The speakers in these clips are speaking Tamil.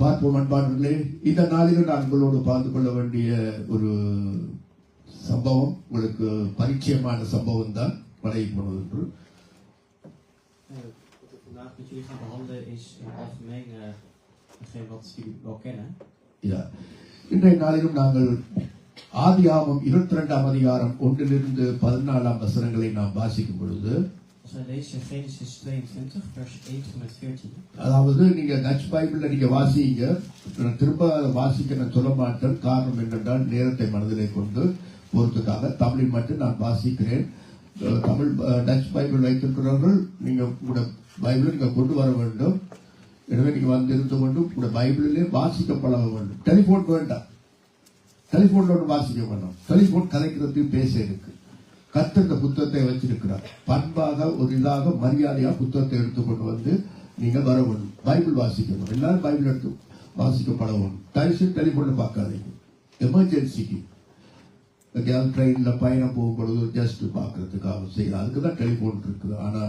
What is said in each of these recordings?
பார்ப்போம் அன்பானவர்களே. இந்த நாளில் நான் உங்களோடு பார்த்து கொள்ள வேண்டிய ஒரு சம்பவம் உங்களுக்கு பரிச்சயமான சம்பவம் தான். மழை போனது என்று Wat we vandaag met jullie gaan behandelen is in het algemeen hetgeen wat jullie wel kennen. இன்றைய நாளிலும் நாங்கள் ஆதியாகமம் 22ஆம் அதிகாரம் 1 14 வசனங்களை நாம் வாசிக்கும் பொழுது, Als wij lezen Genesis 22 vers 1 tot en met 14. அதாவது நீங்க டச் பைபிள்ல நீங்க வாசிங்க. திரும்ப வாசிக்க நான் சொல்ல மாட்டேன். காரணம் என்னென்றால் நேரத்தை மனதிலே கொண்டு பொறுத்துக்காக தமிழில் மட்டும் நான் வாசிக்கிறேன். தமிழ் டச் பைபிள் வைத்திருக்கிறவர்கள் நீங்க உங்களோட பைபிளை நீங்க கொண்டு வர வேண்டும். எனவே நீங்க வந்திருந்து கொண்டு உங்களோட பைபிளிலே வாசிக்க பழக வேண்டும். டெலிபோன் வேண்டாம். டெலிபோன்ல ஒன்று வாசிக்க வேண்டாம். டெலிபோன் கலைக்கிறதுக்கு பேச இருக்கு. கர்த்தர் இந்த புத்தகத்தை வச்சிருக்கிறார். பண்பாக ஒரு இதாக மரியாதையா புத்தகத்தை எடுத்துக்கொண்டு வந்து நீங்க வர வேண்டும். பைபிள் வாசிக்கணும். எல்லாரும் பைபிள் எடுத்து வாசிக்கப்பட வேண்டும். டைல்ஸ் டெலிபோன்ல பார்க்காதீங்க. எமர்ஜென்சிக்கு ட்ரெயின்ல பயணம் போகும் பொழுது ஜஸ்ட் பார்க்கறதுக்காக செய்யலாம். அதுக்குதான் டெலிபோன் இருக்குது. ஆனா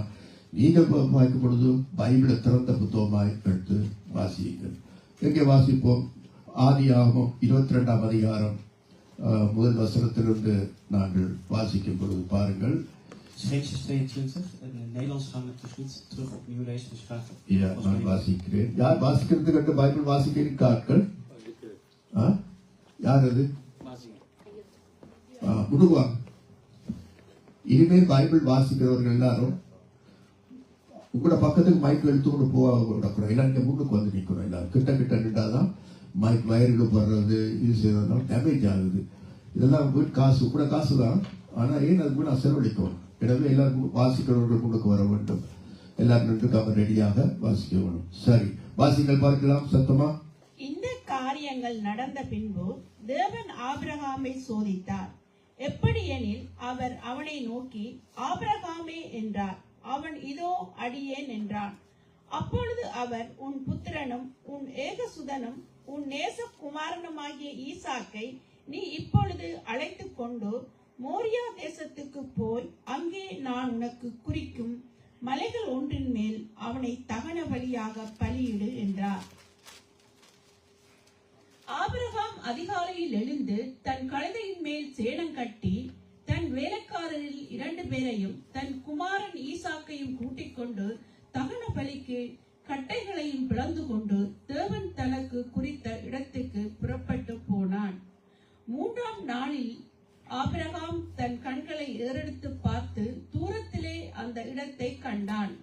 நீங்க பார்க்கும் பொழுது பைபிளை திறந்த புத்தகமாய் எடுத்து வாசியுங்கள். எங்கே வாசிப்போம்? ஆதியாகமம் 22ஆம் அதிகாரம் முதல் வசனத்திலிருந்து நாங்கள் வாசிக்கும் பொழுது பாருங்கள். Genesis 22, in het Nederlands gaan we het dus niet terug opnieuw lezen, dus graag. நான் வாசிக்கிறேன். யார் வாசிக்கிறது கண்டு பைபிள் வாசிக்க ஆட்கள்? யார் அது? முடுவாங்க. இனிமேல் பைபிள் வாசிக்கிறவர்கள் எல்லாரும் உங்களோட பக்கத்துக்கு மைக் எடுத்து கொண்டு போகக்கூடாது. எல்லாம் நீங்க முன்னுக்கு வந்து நிற்கணும். எல்லாரும் கிட்ட கிட்ட நின்றாதான் மைக் வயரில் போடுறது இது செய்யறதுனால டேமேஜ் ஆகுது. இதெல்லாம் வீட்டு காசு கூட காசு தான். ஆனா ஏன் அதுக்கு நான் செலவழிக்கணும். எனவே எல்லாருக்கும் வாசிக்கிறவர்கள் முன்னுக்கு வர வேண்டும். எல்லாரும் நின்று ரெடியாக வாசிக்க வேணும். சரி, வாசிங்கள் பார்க்கலாம் சத்தமா. இந்த காரியங்கள் நடந்த பின்பு தேவன் ஆபிரகாமை சோதித்தார். எப்படி எனில் அவர் அவனை நோக்கி ஆபிரகாமே என்றார். அவன் இதோ அடியேன் என்றான். அப்பொழுது அவர் உன் புத்திரனும் உன் ஏகசுதனும் உன் நேசகுமாரனுமாகிய ஈசாக்கை நீ இப்பொழுது அழைத்து கொண்டு மோரியா தேசத்துக்கு போய் அங்கே நான் உனக்கு குறிக்கும் மலைகள் ஒன்றின் மேல் அவனை தகன பலியாக பலியிடு என்றார். ஆபிரகாம் அதிகாலையில் எழுந்து தன் கழுதையின் மேல் சேணம் கட்டி தன் வேலைக்காரரில் 2 பேரையும் தன் குமாரன் ஈசாக்கையும் கூட்டிக் கொண்டு தகன பலிக்கு கட்டைகளையும் பிளந்து கொண்டு தேவன் தனக்கு குறித்த இடத்துக்கு புறப்பட்டு போனான். 3ஆம் நாளில் ஆபிரகாம் தன் கண்களை ஏறெடுத்து பார்த்து தூரத்திலே அந்த இடத்தை கண்டான்.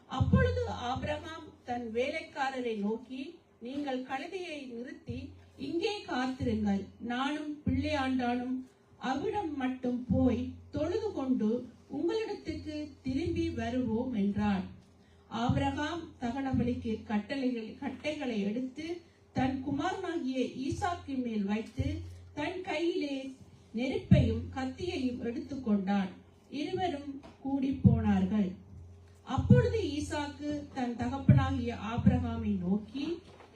அப்பொழுது ஆபிரகாம் தன் வேலைக்காரரை நோக்கி, நீங்கள் கழுதையை நிறுத்தி இங்கே காத்திருங்கள், நானும் பிள்ளையாண்டானும் அவ்விடம் மட்டும் போய் தொழுது கொண்டு உங்களிடத்துக்கு திரும்பி வருவோம் என்றான். ஆபிரகாம் தகனபலிக்கு கட்டைகளை எடுத்து தன் குமாரனாகிய ஈசாக்கின் மேல் வைத்து தன் கையிலே நெருப்பையும் கத்தியையும் எடுத்துக்கொண்டான். இருவரும் கூடி போனார்கள். அப்பொழுது ஈசாக்கு தன் தகப்பனாகிய ஆபிரகாமை நோக்கி,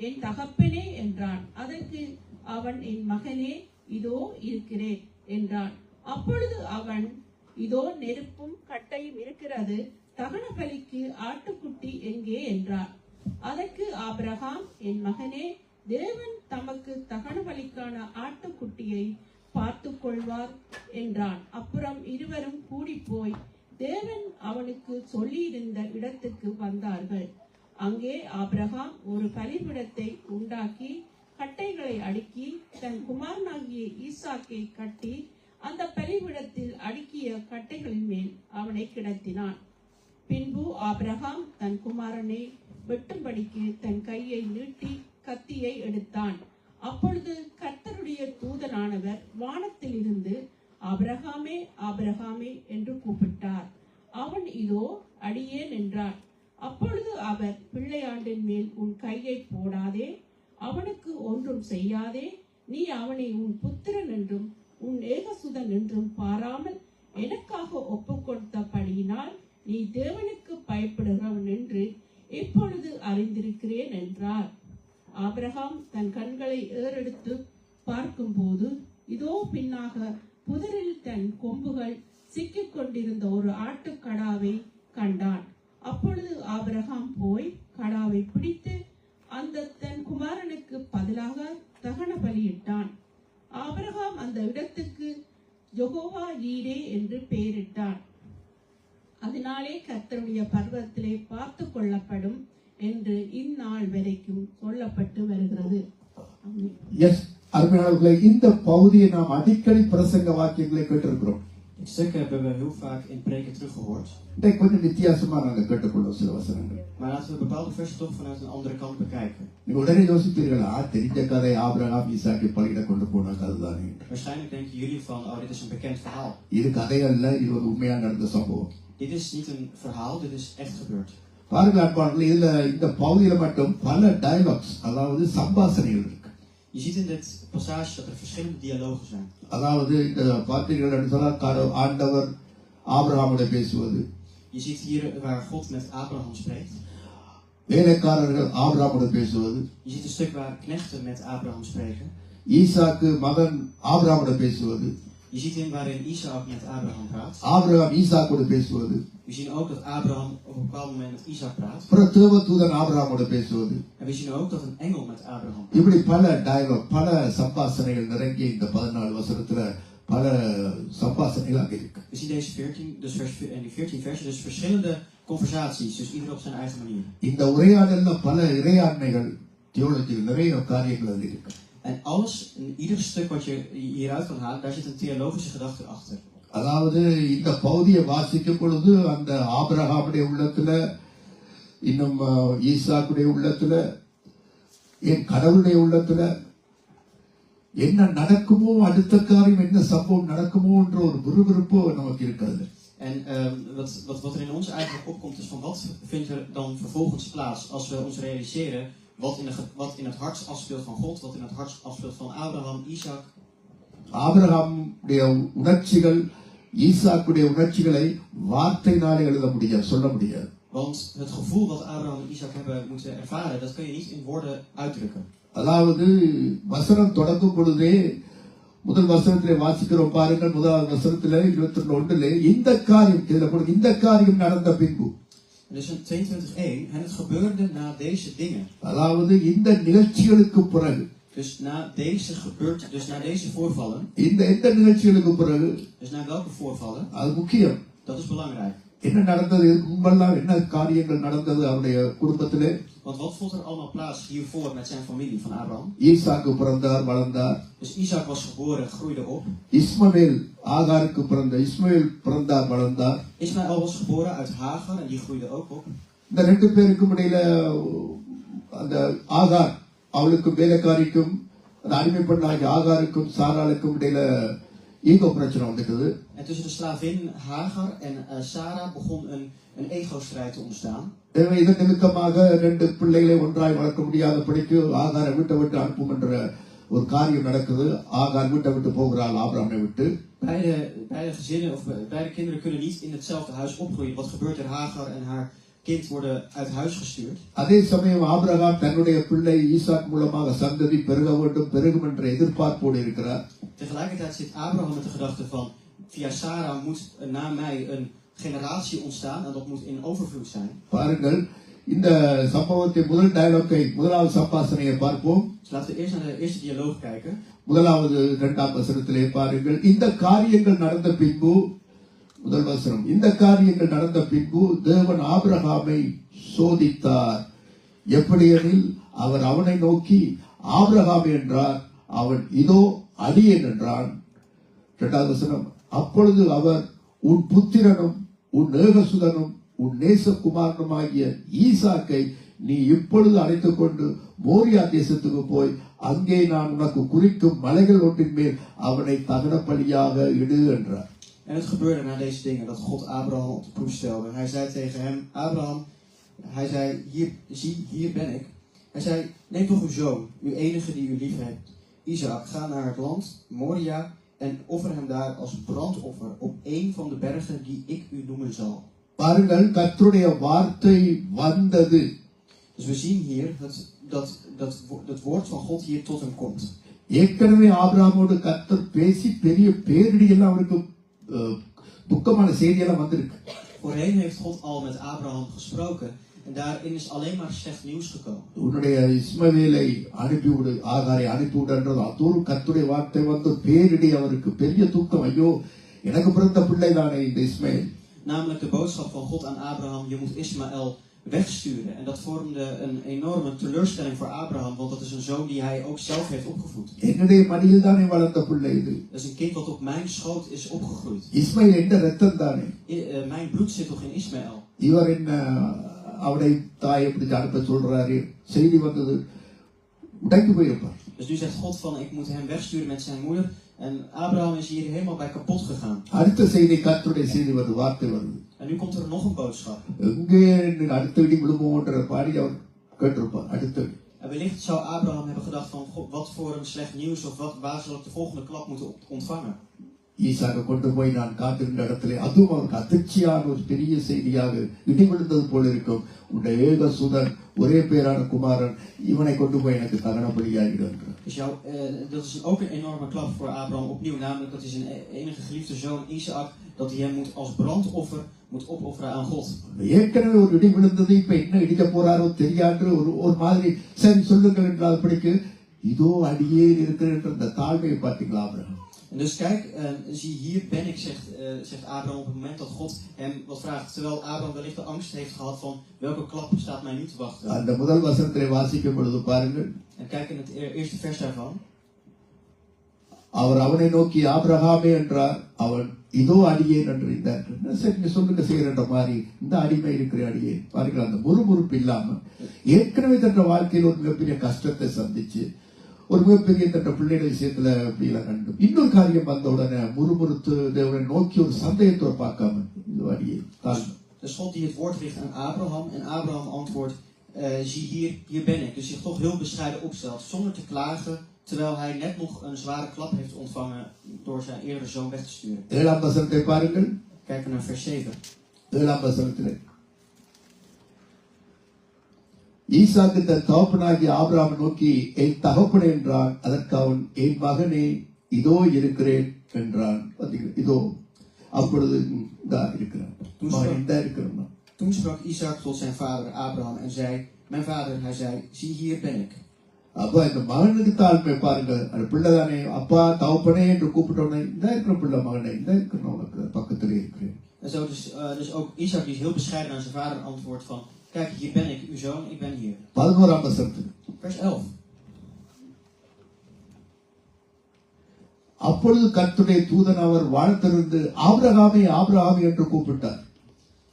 என் தகப்பனே என்றான். அதற்கு அவன், என் மகனே, இதோ இருக்கிறேன் என்றான். அப்பொழுது அவன், இதோ நெருப்பும் கட்டையும் இருக்கிறது, தகன பலிக்கு ஆட்டுக்குட்டி எங்கே என்றார். அதற்கு ஆபிரகாம், என் மகனே, தேவன் தமக்கு தகன பலிக்கான ஆட்டுக்குட்டியை பார்த்து கொள்வார் என்றான். அப்புறம் இருவரும் கூடி போய் தேவன் அவனுக்கு சொல்லியிருந்த இடத்துக்கு வந்தார்கள். அங்கே ஆபிரகாம் ஒரு பலிபீடத்தை உண்டாக்கி கட்டைகளை அடுக்கி தன் குமாரனாகிய ஈசாக்கை கட்டி அந்த பலிபீடத்தில் அடுக்கிய கட்டைகளின் மேல் அவனை கிடத்தினான். பின்பு ஆபிரகாம் தன் குமாரனை வெட்டும்படிக்கு தன் கையை நீட்டி கத்தியை எடுத்தான். அப்பொழுது கர்த்தருடைய தூதனானவர் வானத்தில் இருந்து ஆபிரகாமே ஆபிரகாமே என்று கூப்பிட்டார். அவன் இதோ அடியேன் என்றான். அப்பொழுது அவர், பிள்ளையாண்டின் மேல் உன் கையை போடாதே, அவனுக்கு ஒன்றும் செய்யாதே, நீ அவனை உன் புத்திரன் என்றும் உன் ஏகசுதன் என்றும் பாராமல் எனக்காக ஒப்புக்கொடுத்தபடியினால் நீ தேவனுக்கு பயப்படுகிறவன் என்று இப்பொழுது அறிந்திருக்கிறேன் என்றார். ஆபிரகாம் தன் கண்களை ஏறெடுத்து பார்க்கும் போது இதோ பின்னாக புதரில் தன் கொம்புகள் சிக்கிக் கொண்டிருந்த ஒரு ஆட்டுக்கடாவை கண்டான். அப்பொழுது ஆபிரகாம் போய் கடாவை பிடித்து அந்த தன் குமாரனை அதற்கு பதிலாக தகன பலியிட்டான். ஆபிரகாம் அந்த இடத்துக்கு யெகோவா ஈரே என்று பெயரிட்டான். அதனாலே கர்த்தருடைய பர்வத்திலே பார்த்து கொள்ளப்படும் என்று இந்நாள் வரைக்கும் சொல்லப்பட்டு வருகிறது. ஆமென். எஸ், அருமையானவர்களே, இந்த பகுதியை நாம் அடிக்கடி பிரசங்க வாக்கியங்களை கேட்டிருக்கிறோம். Dit stuk hebben we heel vaak in preken teruggehoord. இன்றைக்கு கொஞ்சம் வித்தியாசமா நாங்கள் கேட்டுக்கொள்ளும் சில வசனங்கள். Maar laten we bepaalde versen toch vanuit een andere kant bekijken. நீங்க உடனே யோசிப்பீர்களா, தெரிஞ்ச கதை ஆபிரகாம் ஈசாக்கை பலியிட கொண்டு போன கதைதானே. Waarschijnlijk denken jullie van, oh, dit is een bekend verhaal. இது கதையல்ல, இது ஒரு உண்மையா நடந்த சம்பவம். Dit is niet een verhaal, dit is echt gebeurd. பாருங்கள் அன்பானவர்களே, இதுல இந்த பகுதியில மட்டும் பல டயலாக்ஸ், அதாவது சம்பாஷணைகள் இருக்கு. Je ziet in dit passage dat er verschillende dialogen zijn. அதாவது இந்த பார்த்தீர்கள் சொன்னா ஆண்டவர் ஆபிரகாமோட பேசுவது, Je ziet hier waar God met Abraham spreekt. வேலைக்காரர்கள் ஆபிரகாமோட பேசுவது, Je ziet een stuk waar knechten met Abraham spreken. ஈசாக்கு மகன் ஆபிரகாமோட பேசுவது, Je ziet in waarin Isaac met Abraham praat. Abraham ஈசாக்கோட பேசுவது, We zien ook dat Abraham op een bepaald moment met Isaac praat. அப்புறம் தேவதூதன் ஆபிரகாமோட பேசுவது. En we zien ook dat een engel met Abraham praat. இப்படி பல டயலாக், பல சம்பாஷணைகள் நிறைய இந்த 14 வசனத்துல பல சம்பாஷணைகள் அங்க இருக்கு. We zien deze 14 versen dus verschillende conversaties, dus ieder op zijn eigen manier. இந்த உரையாடல்ல பல இறையாண்மைகள், தியோலஜிகள், நிறைய காரியங்கள் அது இருக்கு. En alles, in ieder stuk wat je hieruit kan halen, daar zit een theologische gedachte achter. அதாவது இந்த பகுதியை வாசிக்கும் பொழுது அந்த ஆபிரகாமுடைய உள்ளத்துல, இன்னும் ஈசாக்குடைய உள்ளத்துல, என் கடவுளுடைய உள்ளத்துல என்ன நடக்குமோ, அடுத்த காரியம் என்ன சம்பவம் நடக்குமோ என்ற ஒரு விறுவிறுப்பு நமக்கு இருக்கிறது. En wat er in ons eigenlijk opkomt is van wat vindt er dan vervolgens plaats als we ons realiseren wat in het hart afspeelt van God, wat in het hart afspeelt van Abraham, Isaac. ஆபிரகாமுடைய உணர்ச்சிகள், ஈசாக்குடைய உணர்ச்சிகளை வார்த்தையினாலே எழுத முடியாது, சொல்ல முடியாது. Want het gevoel wat Abraham en Isaac hebben moeten ervaren, dat kun je niet in woorden uitdrukken. அதாவது வசனம் தொடங்கும் பொழுதே முதல் வசனத்திலே வாசிக்கிறோம் பாருங்கள். முதல் வசனத்திலே 22:1 இந்த காரியம், இதுல போடுங்க, இந்த காரியம் நடந்த பின்பு. Dus in 22:1, en het gebeurde na deze dingen. அதாவது இந்த நிகழ்ச்சிகளுக்கு பிறகு, Dus na deze voorvallen. இந்த நிகழ்ச்சிகளுக்கு பிறகு, Dus na welke voorvallen? அது முக்கியம். Dat is belangrijk. என்ன நடந்தது, முன்பெல்லாம் என்ன காரியங்கள் நடந்தது அவருடைய குடும்பத்திலே? Want wat vond er allemaal plaats hiervoor met zijn familie van Abraham? ஈசாக்கு பிறந்தார், வளர்ந்தார். Dus Isaac was geboren, groeide op. இஸ்மவேல் ஆகாருக்கு பிறந்த, இஸ்மவேல் பிறந்தார், வளர்ந்தார். Ismaël was geboren uit Hagar en die groeide ook op. இந்த ரெண்டு பேருக்கும் இடையில அந்த ஆகார், அவளுக்கும் வேலைக்காரிக்கும், அந்த அடிமை பெண்ணாகிய ஆகாருக்கும் சாராளுக்கும் இடையில ஈகோ பிரச்சனை வந்துக்குது. En tussen de slavin Hagar en Sarah begon een ego-strijd te ontstaan. இதன் நிமித்தமாக ரெண்டு பிள்ளைகளை ஒன்றாய் வளர்க்க முடியாதபடிக்கு ஆகாரை வீட்டை விட்டு அனுப்பும் என்ற ஒரு காரியம் நடக்குது. ஆகார் வீட்டை விட்டு போகிறாள் ஆபிரகாமை விட்டு. Beide gezinnen of beide kinderen kunnen niet in hetzelfde huis opgroeien. Wat gebeurt er? Hagar en haar kind worden uit huis gestuurd. அதே சமயம் ஆபிரகாம் தன்னுடைய பிள்ளை ஈசாக் மூலமாக சந்ததி பெருக வேண்டும், பெருகும் என்ற எதிர்பார்ப்போடு இருக்கிறார். Tegelijkertijd zit Abraham met de gedachte van via Sarah moet na mij een generatie ontstaan en dat moet in overvloed zijn. பாருங்கள், இந்த சம்பவத்தை முதல் டயலாக்கை, முதலாவது சம்பாஷணையை பார்ப்போம். Dus laten we eerst naar de eerste dialoog kijken. முதலாவது 2ஆம் வசனத்திலே பாருங்கள், இந்த காரியங்கள் நடந்த பின்பு, முதல் வசனம், இந்த காரியங்கள் நடந்த பின்பு தேவன் ஆபிரகாமை சோதித்தார். எப்படியெனில் அவர் அவனை நோக்கி ஆபிரகாம் என்றார், அவன் இதோ அடியேன் என்றான். 2ஆவது வசனம், அப்பொழுது அவர் உன் புத்திரனும் உன் ஏகசுதனும் உன் நேசகுமாரனுமாகிய ஈசாக்கை நீ இப்பொழுது அழைத்துக் கொண்டு மோரியா தேசத்துக்கு போய் அங்கே நான் உனக்கு குறிக்கும் மலைகள் ஒன்றின் மேல் அவனை தகன பலியாக இடு என்றார். En het gebeurde na deze dingen dat God Abraham op de proef stelde. Hij zei tegen hem, Abraham, hij zei, hier ben ik. Hij zei, neem toch uw zoon, uw enige die u lief hebt, Isaac, ga naar het land Moria en offer hem daar als brandoffer op een van de bergen die ik u noemen zal. பாருங்கள், கர்த்தருடைய வார்த்தை வந்தது. Dus we zien hier dat woord van God hier tot hem komt. ஏற்கனவே ஆபிரகாமோடு கர்த்தர் பேசி பெரிய பேரிடி எல்லாம் அவருக்கு துக்கமான செய்தியெல்லாம் வந்திருக்கு. Voorheen heeft God al met Abraham gesproken En daarin is alleen maar slecht nieuws gekomen. உன்னுடைய இஸ்மவேலை அனுப்பிவிடு, ஆகாரை அனுப்பிவிடுன்றது அது ஒரு கர்த்தருடைய வார்த்தை வந்து பேரிடி அவருக்கு பெரிய தூக்கம். ஐயோ எனக்கு பிறந்த பிள்ளை தானே இந்த இஸ்மவேல். Namelijk de boodschap van God aan Abraham, je moet Ismaël wegsturen. En dat vormde een enorme teleurstelling voor Abraham, want dat is een zoon die hij ook zelf heeft opgevoed. என்னுடைய மடியில் தானே வளர்ந்த பிள்ளை இது. Dat is een kind dat op mijn schoot is opgegroeid. இஸ்மவேல் என்ற ரத்தம் தானே. Mijn bloed zit toch in Ismaël. இவர் என்ன அவனை தாயை பிடிச்சு அனுப்ப சொல்றாரு, செய்தி வந்தது உடைந்து போயிருப்பார். Dus nu zegt God van, ik moet hem wegsturen met zijn moeder. En Abraham is hier helemaal bij kapot gegaan. அடுத்த செய்தி கர்த்தருடைய செய்தி வருது, வார்த்தை வருது. En nu komt er nog een boodschap. எங்கே அடுத்த இடி விழுமோன்ற பாடி அவர் கேட்டிருப்பார். அடுத்த En wellicht zou Abraham hebben gedacht van, God, wat voor een slecht nieuws of waar zal ik de volgende klap moeten ontvangen? ஈசாக கொண்டு போய் நான் காத்திருந்த இடத்துல அதுவும் அவருக்கு அதிர்ச்சியான ஒரு பெரிய செய்தியாக இடி விழுந்தது போல இருக்கும். உன்னுடைய ஏக சுதன் ஒரே பேரான குமாரன் இவனை கொண்டு போய் எனக்கு தகன பலியாகிடும். Dus dat is ook een enorme klap voor Abraham opnieuw, namelijk dat hij zijn enige geliefde zoon Isaac, dat hij hem moet als brandoffer moet opofferen aan God. ஏற்கனவே ஒரு இடி விழுந்தது, இப்ப என்ன இடிக்க போறாரோ தெரியாது ஒரு மாதிரி சரி சொல்லுங்கள் என்றால் படிக்கு இதோ அடியே இருக்கிறேன் என்ற தாழ்மையை பார்த்தீங்களா Abraham. En dus kijk, zie hier ben ik, zegt Abraham op het moment dat God hem wat vraagt. Terwijl Abraham wellicht de angst heeft gehad van welke klap staat mij nu te wachten. அந்த முதல் வசனத்தை வாசிக்கும் பொழுது பாருங்கள். En kijk in het eerste vers daarvan. அவர் அவனை நோக்கி ஆபிரகாமே என்றார், அவன் இதோ அடியேன் என்று இருந்தார். சரி சொல்லுங்க செய்யற மாதிரி இந்த அடிமை இருக்கிற அடியேன் பாருங்கள். அந்த முறுமுறுப்பு இல்லாம ஏற்கனவே தன்ற வாழ்க்கையில் ஒரு மிகப்பெரிய கஷ்டத்தை சந்திச்சு ஒரு மிகப்பெரிய தட்ட பிள்ளைகள் விஷயத்துல இப்படியெல்லாம் கண்டு இன்னொரு காரியம் வந்த உடனே முறுமுறுத்து தேவனை நோக்கி ஒரு சந்தேகத்தோடு பார்க்காம இது அடியே. Dus God die het woord richt aan Abraham en Abraham antwoordt, zie hier ben ik. Dus zich toch heel bescheiden opstelt, zonder te klagen, terwijl hij net nog een zware klap heeft ontvangen door zijn eerdere zoon weg te sturen. 7 வசனத்தை பாருங்கள். Kijken naar vers 7. 7 வசனத்திலே ஈசாக்கு தன் தகப்பனாகிய ஆபிரகாமை நோக்கி என் தகப்பனே என்றான். அதற்கு அவன் என் மகனே இதோ இருக்கிறேன் என்றான். இதோ அப்பொழுது இந்தா இருக்கிறான். Toen sprak Isaac tot zijn vader Abraham en zei, mijn vader, hij zei, zie hier ben ik. அப்ப இந்த மகனுக்கு தாழ்மை பாருங்க. அந்த பிள்ளை தானே அப்பா தகப்பனே என்று கூப்பிட்டோன்னே இந்த இருக்கிற பிள்ளை மகனே இந்த இருக்கிற உனக்கு பக்கத்திலே இருக்கிறேன். En zo dus ook Isaac die is heel bescheiden aan zijn vader antwoordt van, kijk, hier ben ik, uw zoon, ik ben hier. 11 வசனம். Vers 11. அப்பொழுது கர்த்தருடைய தூதன் அவர் வாழ்த்திருந்து ஆபிரகாமே ஆபிரகாமே என்று கூப்பிட்டார்.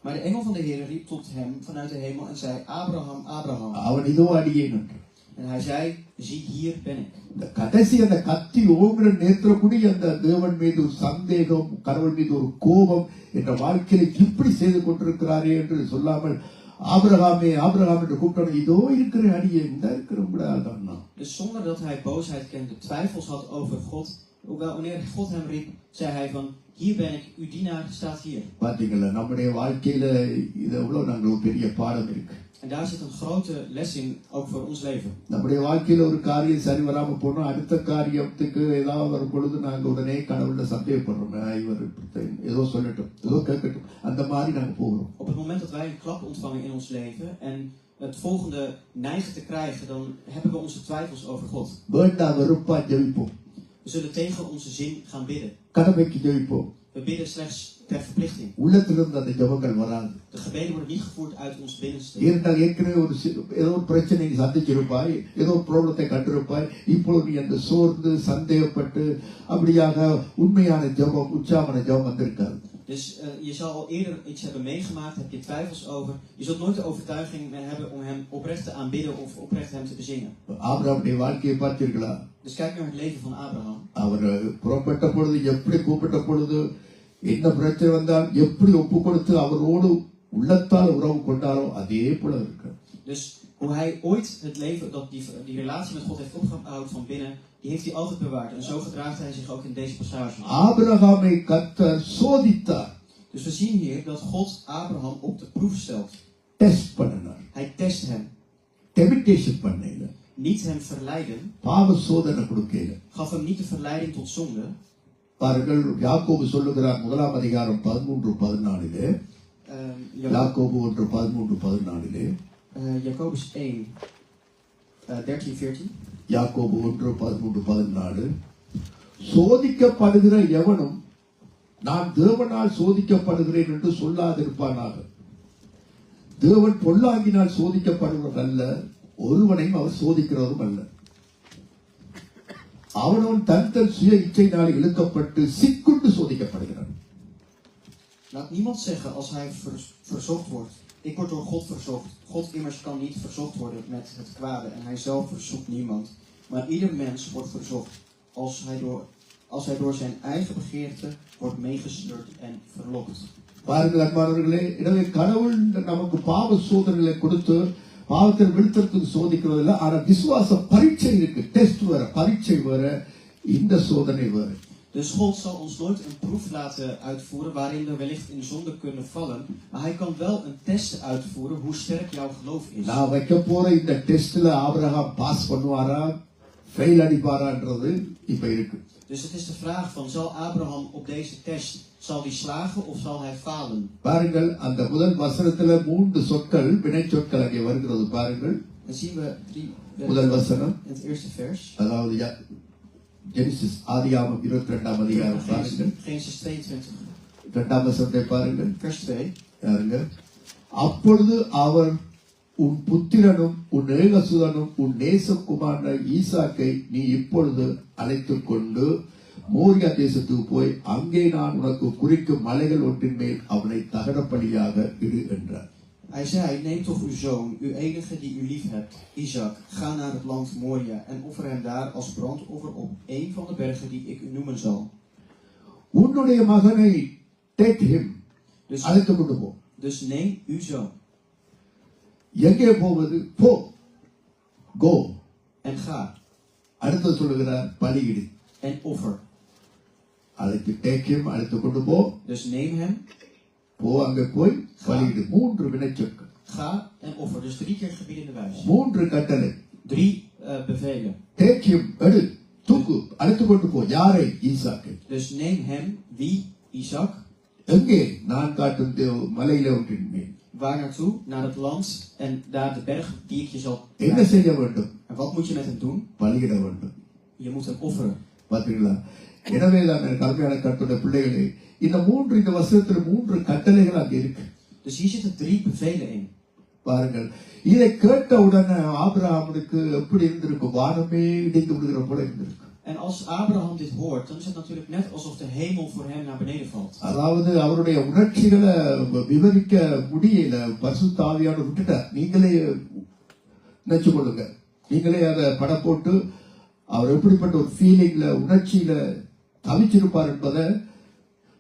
Maar de engel van de Heer riep tot hem vanuit de hemel en zei, Abraham, Abraham. அவன் இதோ அடியேன் என்று. En hij zei, zie hier ben ik. இந்த கடைசி அந்த கத்தி ஓங்குற நேரத்துல கூட அந்த தேவன் மீது ஒரு சந்தேகம், கடவுள் மீது ஒரு கோபம் என்ற வாழ்க்கையில இப்படி செய்து கொண்டிருக்கிறாரே என்று சொல்லாமல் ஆபிரகாமே ஆபிரகாம் என்று கூப்பிட்டான். இதோ இருக்கிற அடியே இந்த இருக்கிற தான். Dus zonder dat hij boosheid kende, twijfels had over God, hoewel wanneer God hem riep, zei hij van, hier ben ik, uw dienaar staat hier. பாத்தீங்களா நம்முடைய வாழ்க்கையில இது எவ்வளவு நாங்கள் ஒரு பெரிய பாடம் இருக்கு. En daar zit een grote les in, ook voor ons leven. நம்முடைய வாழ்க்கையில ஒரு காரியம் சரி வராம போனா அடுத்த காரியத்துக்கு ஏதாவது வரும் பொழுது நாங்க உடனே கடவுள்ல சந்தேகப்படுறோம். இவர் ஏதோ சொல்லட்டும், ஏதோ கேட்கட்டும், அந்த மாதிரி நாங்க போகிறோம். Op het moment dat wij een klap ontvangen in ons leven en het volgende neigen te krijgen, dan hebben we onze twijfels over God. வேண்டா வெறுப்பா ஜெபிப்போம். We zullen tegen onze zin gaan bidden. கடமைக்கு ஜெபிப்போம். We bidden slechts ter verplichting. உள்ளத்திலிருந்து அந்த ஜெபங்கள் வராது. De gebeden worden niet gevoerd uit ons binnenste. ஏனென்றால் ஏற்கனவே ஏதோ ஒரு பிரச்சனையை சந்திச்சிருப்பாய், ஏதோ ப்ராப்ளத்தை கண்டிருப்பாய். இப்பொழுது நீ அந்த சோர்ந்து சந்தேகப்பட்டு அப்படியாக உண்மையான ஜெபம், உற்சாகமான ஜெபம் வந்திருக்காது. Dus je zal al eerder iets hebben meegemaakt, heb je twijfels over. Je zult nooit de overtuiging meer hebben om hem oprecht te aanbidden of oprecht hem te bezingen. ஆபிரகாமுடைய வாழ்க்கையை பார்த்தீர்களா? Dus kijk naar het leven van Abraham. அவர் புறப்பட்ட பொழுது எப்படி கூப்பிட்ட பொழுது என்ன பிரச்சனை வந்தால் எப்படி ஒப்பு கொடுத்து அவரோடு உள்ளத்தால் உறவு கொண்டாரோ அதே போல இருக்கு. Dus hoe hij ooit het leven, dat die relatie met God heeft opgehouden van binnen, die heeft hij altijd bewaard. En zo gedraagt hij zich ook in deze passage. ஆபிரகாமை கர்த்தர் சோதித்தார். Dus we zien hier dat God Abraham op de proef stelt. Test பண்ணினார். Hij test hem. டெம்பிடேஷன் பண்ணல. Niet hem verleiden. பாவ சோதனை கொடுக்கல. Gaf hem niet de verleiding tot zonde. பாருங்கள் யாக்கோபு சொல்லுகிறார் 1 அதிகாரம் 13-14. யாக்கோபு 1:13-14 Jacobus 1, 13-14. யாக்கோபு 1:13-14 சோதிக்கப்படுகிற எவனும் நான் தேவனால் சோதிக்கப்படுகிறேன் என்று சொல்லாதிருப்பானாக. தேவன் பொல்லாங்கினால் சோதிக்கப்படுவர் அல்ல, ஒருவனையும் அவர் சோதிக்கிறவரும் அல்ல. அவனவன் தன் சுய இச்சையினால் இழுக்கப்பட்டு சிக்குண்டு சோதிக்கப்படுகிறான். Laat niemand zeggen als hij verzocht wordt. Ik word door God verzocht. God immers kan niet verzocht worden met het kwade en hij zelf verzoekt niemand. Maar ieder mens wordt verzocht als hij door zijn eigen begeerte wordt meegesleurd en verlokt. பாருங்கள் அன்பானவர்களே, எனவே கடவுள் நமக்கு பாவ சோதனைகளை கொடுத்து பாவத்தில் விழுத்துறதுக்கு சோதிக்கிறதில்ல. ஆனா விசுவாச பரீட்சை இருக்கு, டெஸ்ட் வேற, பரீட்சை வேற, இந்த சோதனை வேற. Dus God zal ons nooit een proef laten uitvoeren waarin we wellicht in zonde kunnen vallen. Maar hij kan wel een test uitvoeren hoe sterk jouw geloof is. நான் வைக்க போற இந்த டெஸ்ட்ல ஆபிரகாம் பாஸ் பண்ணுவாரா, ஃபெயில் அடிப்பாரான்றது இப்ப இருக்கு. Dus het is de vraag van, zal Abraham op deze test, zal hij slagen of zal hij falen? பாருங்கள், அந்த முதல் வசனத்துல 3 சொற்கள், வினை சொற்கள் அங்கே வருகிறது. பாருங்கள், Dan zien we 3 முதல் வசனம், in het eerste vers. அதாவது ஜெனிசிஸ் ஆதியாகமம் 22ஆம் அதிகாரம் பாருங்கள், Genesis 22, 2ஆம் வசனத்தை பாருங்கள். vers 2. யாருங்க? அப்பொழுது அவர் உன் புத்திரனும் உன் ஏகசுதனும் உன் நேசகுமாரன ஈசாக்கை நீ இப்பொழுது அழைத்துக் கொண்டு மோரியா தேசத்துக்கு போய் அங்கே நான் உனக்கு குறிக்கும் மலைகள் ஒன்றின் மேல் அவனை தகனபலியாக இடு என்றார். Hij zei, neem toch uw zoon, uw enige die u lief hebt, Isaac, ga naar het land Moria en offer hem daar als brandoffer op een van de bergen die ik u noemen zal. உன்னுடைய மகனை take him, அழைத்துக் கொண்டு போ. Dus neem uw zoon. எங்கே போவது? போ, go. En ga. அடுத்து சொல்லுகிறார், பலியிடு. En offer. அழைத்து take him, அழைத்துக் கொண்டு போ. Dus neem hem. போ, அங்கே போய் பலியிடு. 3 வினைச்சொற்கள். Ga en offer. Dus 3 keer gebiedende wijs. 3 கட்டளை. 3 bevelen. Take him, எடு, தூக்கு, அழைத்துக் கொண்டு போ. யாரை? ஈசாக்கை. Dus neem hem. Wie? Isaac. எங்கே? நான் காட்டும் மலையில ஒன்றின் மேல். Waar naartoe? Naar het land en daar de berg die ik je zal. என்ன செய்ய வேண்டும்? En wat moet je met hem doen? பலியிட வேண்டும். Je moet hem offeren. பாத்தீங்களா? எனவேதான் கல்வியான கட்டுடைய பிள்ளைகளே, இந்த வசனத்தில் 3 கட்டளைகள் அங்கே இருக்கு. Dus hier zitten 3 bevelen in. பாருங்கள், இதை கேட்ட உடனே ஆபிரகாமுக்கு எப்படி இருந்திருக்கும்? வானமே இடிந்து விடுகிற போல இருந்திருக்கு. En als Abraham dit hoort, dan is het natuurlijk net alsof de hemel voor hem naar beneden valt. அதாவது அவருடைய உணர்ச்சிகளை விவரிக்க முடியல, பரிசுத்த ஆவியானவர் விட்டுட்டார். நீங்களே நினைச்சு கொள்ளுங்க, நீங்களே அதை படம் போட்டு அவர் எப்படிப்பட்ட ஒரு ஃபீலிங்ல, உணர்ச்சியில தவிச்சிருப்பார் என்பதை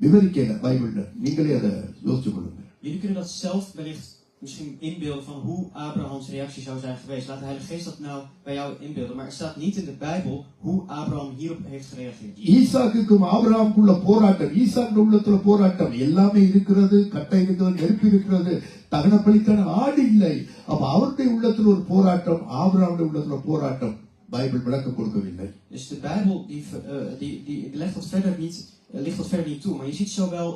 விவரிக்கல பைபிள்ல. நீங்களே அதை யோசிச்சு கொள்ளுங்க. Jullie kunnen dat zelf wellicht misschien inbeelden van hoe Abrahams reactie zou zijn geweest. Laat de Heilige Geest dat nou bij jou inbeelden. Maar er staat niet in de Bijbel hoe Abraham hierop heeft gereageerd. ஈசாக்குக்கும் ஆபிரகாமுக்குள்ள போராட்டம், ஈசாக்கு உள்ளத்துல போராட்டம், எல்லாமே இருக்கிறது, கட்டை இருக்கிறது, நெருப்பு இருக்கிறது, தகனப்பலிக்கான ஆடு இல்லை. அப்ப அவருடைய உள்ளத்துல ஒரு போராட்டம், ஆபிரகாமுடைய உள்ளத்துல போராட்டம். பைபிள் விளக்கம் கொடுக்கவில்லை. Dus de Bijbel die legt dat verder niet, ligt dat verder niet toe. Maar je ziet zowel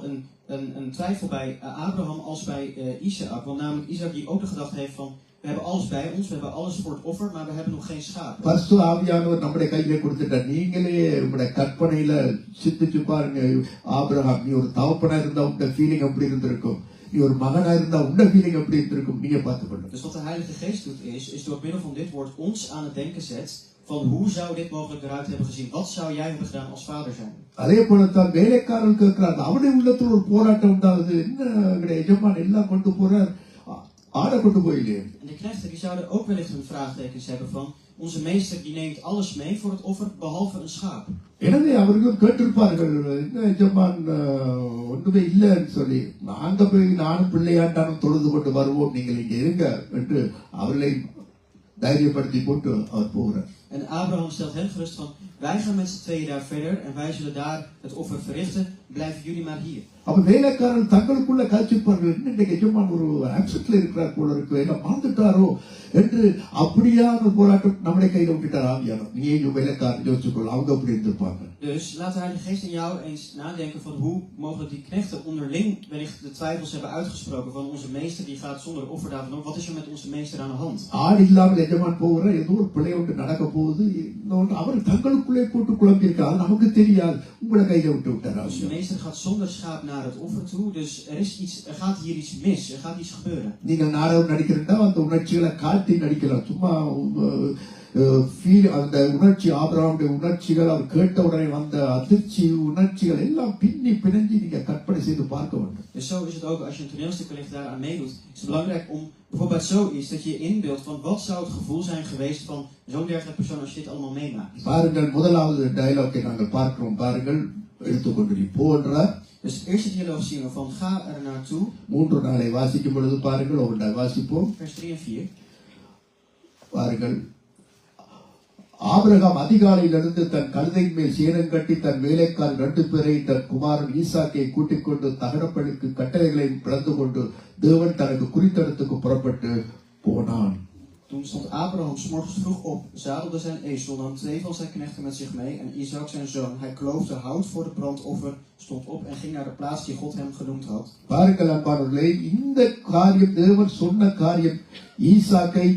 een twijfel bij Abraham als bij Isaac. Want namelijk Isaac die ook de gedachte heeft van, we hebben alles bij ons, we hebben alles voor het offer, maar we hebben nog geen schaap. பரிசுத்த ஆவியானவர் நம்முடைய கையிலே கொடுத்துட்டார். நீங்களே உங்களுடைய கற்பனையில சிந்திச்சு பாருங்க. ஆபிரகாம், நீ ஒரு தகப்பனா இருந்தா உங்க ஃபீலிங் எப்படி இருந்திருக்கும்? நீ ஒரு மகனா இருந்தா உங்க ஃபீலிங் எப்படி இருந்திருக்கும்? நீங்க பார்த்து கொள்ளுங்க. Dus wat de Heilige Geest doet is door middel van dit woord ons aan het denken zet van hoe zou dit mogelijk eruit hebben gezien? Wat zou jij hebben gedaan als vader zijn? அதே போலத்தான் வேலைக்காரன் கேட்கிறார், அவனுடைய உள்ளத்துல ஒரு போராட்டம் உண்டாகுது. என்ன எஜமான் எல்லாம் கொண்டு போறார், ஆடை கொண்டு போயிலே. En de knechten die zouden ook wellicht hun vraagtekens hebben van, onze meester die neemt alles mee voor het offer behalve een schaap. எனவே அவர்கள் கேட்டிருப்பார்கள், என்ன எஜமான் ஒன்றுமே இல்லைன்னு சொல்லி, நாங்க போய் நானும் பிள்ளையாண்டானும் தொழுது கொண்டு வருவோம், நீங்கள் இங்க இருங்க என்று அவர்களை தைரியப்படுத்தி போட்டு அவர் போகிறார். En Abraham stelt hen gerust van, wij gaan met z'n tweeën daar verder en wij zullen daar het offer verrichten, blijven jullie maar hier. அப்ப வேலைக்காரர்கள் தங்களுக்குள்ள கழிச்சிருப்பார்கள், இன்றைக்கு எஜமான் ஒரு ஆப்செட்ல இருக்கிறார் போல இருக்கு, என்ன மறந்துட்டாரோ என்று அப்படியான போராட்டம் நம்முடைய கையில விட்டுட்டார் ஆவியானவர். நீ வேலைக்காரன் யோசிச்சுக்கொள்ள, அவங்க அப்படி இருந்திருப்பாங்க. Dus laat de Heilige Geest in jou eens nadenken van hoe mogelijk die knechten onderling wellicht de twijfels hebben uitgesproken van onze meester die gaat zonder offerdaad doen. Wat is er met onze meester aan de hand? ஆடு இல்லாமல் எஜமான் போகிற ஏதோ ஒரு பிள்ளை ஒன்று நடக்க போகுது, அவர் தங்களுக்குள்ளே போட்டு குழம்பி இருக்காது, நமக்கு தெரியாது, உங்களை கையில விட்டு விட்டார். Dus de meester gaat zonder schaap naar het offer toe, dus er gaat hier iets mis, er gaat iets gebeuren. நீங்கள் நாடகம் நடிக்கிறா அந்த உணர்ச்சிகளை காட்டி நடிக்கலாம், சும்மா அந்த உணர்ச்சி, ஆபிரகாமுடைய உணர்ச்சிகள், அவர் கேட்ட உடனே வந்த அதிர்ச்சி உணர்ச்சிகள் எல்லாம் பின்னி பிணைஞ்சி நீங்க கற்பனை செய்து பார்க்க வேண்டும். Dus zo is het ook als je een toneelstuk wellicht daaraan meedoet. Het is belangrijk om bijvoorbeeld zoiets dat je je inbeeldt van wat zou het gevoel zijn geweest van zo'n dergelijke persoon als je dit allemaal meemaakt. பாருங்கள், முதலாவது டயலாக்கை நாங்கள் பார்க்கிறோம், பாருங்கள், எடுத்துக்கொண்டு நீ போன்றார். Dus het eerste dialoog zien we van ga er naartoe. 3 நாளை வாசிக்கும் பொழுது பாருங்கள், ஒன்றை வாசிப்போம். Vers 3 en 4. பாருங்கள், ஆபிரகாம் அதிகாலையிலிருந்து தன் கழுதையின் மேல் சேனம் கட்டி தன் வேலைக்காரர் 2 பேரை தன் குமாரன் ஈசாக்கை கூட்டிக் கொண்டு தகனப்பழுக்கு கட்டளைகளை பிளந்து கொண்டு தேவன் தனக்கு குறித்த இடத்துக்கு புறப்பட்டு போனான். Toen stond Abraham 's morgens vroeg op, zadelde zijn ezel, nam 2 van zijn knechten met zich mee en Isaac zijn zoon. Hij kloofde hout voor de brandoffer, stond op en ging naar de plaats die God hem genoemd had. பாருங்கள் அன்பானவர்களே, இந்த காரியம் தேவன் சொன்ன காரியம், ஈசாக்கை